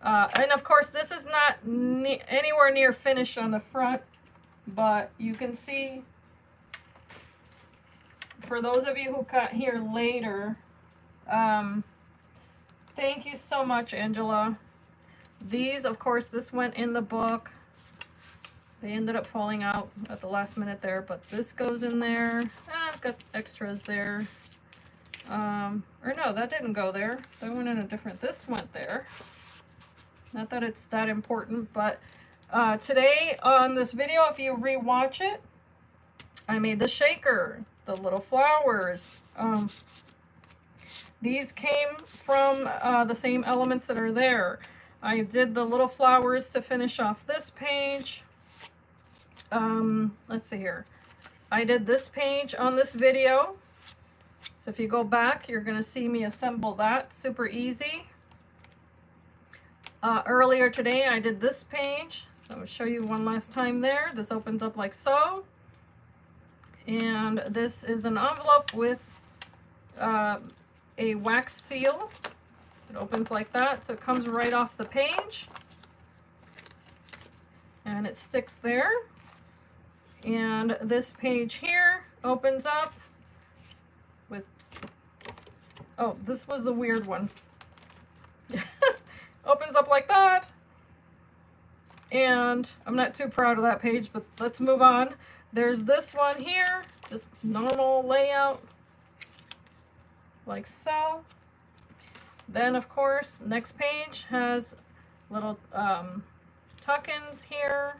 and of course this is not anywhere near finished on the front, but you can see, for those of you who got here later, thank you so much, Angela. These, of course, this went in the book. They ended up falling out at the last minute there, but this goes in there. I've got extras there. Or no, that didn't go there. That went in a different, this went there. Not that it's that important, but today on this video, if you rewatch it, I made the shaker, the little flowers. These came from the same elements that are there. I did the little flowers to finish off this page. let's see here. I did this page on this video. So if you go back, you're going to see me assemble that. Super easy. Earlier today, I did this page. So I'll show you one last time there. This opens up like so. And this is an envelope with a wax seal. It opens like that, so it comes right off the page. And it sticks there. And this page here opens up with, oh, this was the weird one. Opens up like that. And I'm not too proud of that page, but let's move on. There's this one here, just normal layout, like so. Then, of course, next page has little tuck-ins here,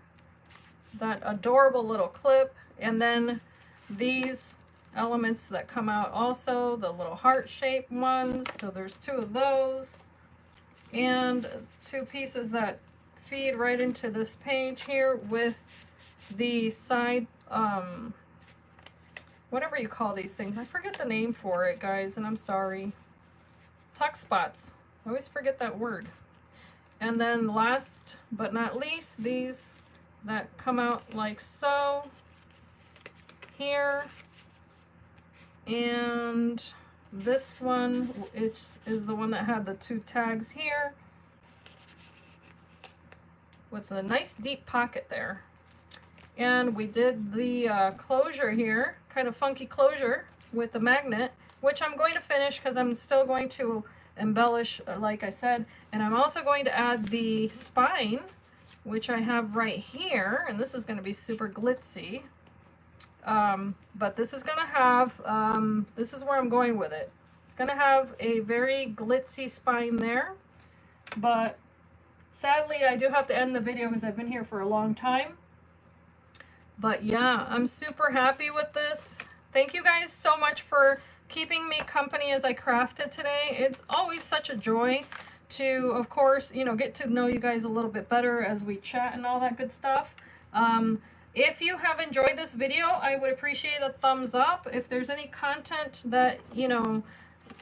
that adorable little clip, and then these elements that come out also, the little heart-shaped ones. So there's two of those, and two pieces that feed right into this page here with the side, whatever you call these things. I forget the name for it, guys, and I'm sorry. Tuck spots. I always forget that word. And then last but not least, these that come out like so here. And this one is the one that had the two tags here with a nice deep pocket there. And we did the closure here, kind of funky closure with the magnet, which I'm going to finish because I'm still going to embellish, like I said. And I'm also going to add the spine, which I have right here. And this is going to be super glitzy. But this is going to have, this is where I'm going with it. It's going to have a very glitzy spine there. But sadly, I do have to end the video because I've been here for a long time. But yeah, I'm super happy with this. Thank you guys so much for keeping me company as I crafted today. It's always such a joy to, of course, you know, get to know you guys a little bit better as we chat and all that good stuff. If you have enjoyed this video, I would appreciate a thumbs up. If there's any content that, you know,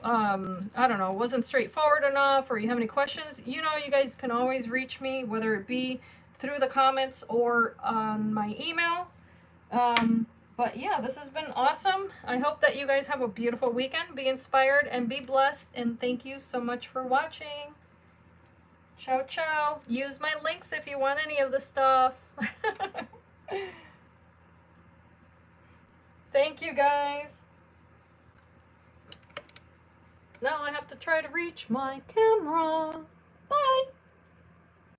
I don't know, wasn't straightforward enough, or you have any questions, you know, you guys can always reach me, whether it be through the comments or on my email. But yeah, this has been awesome. I hope that you guys have a beautiful weekend. Be inspired and be blessed. And thank you so much for watching. Ciao, ciao. Use my links if you want any of the stuff. Thank you, guys. Now I have to try to reach my camera. Bye.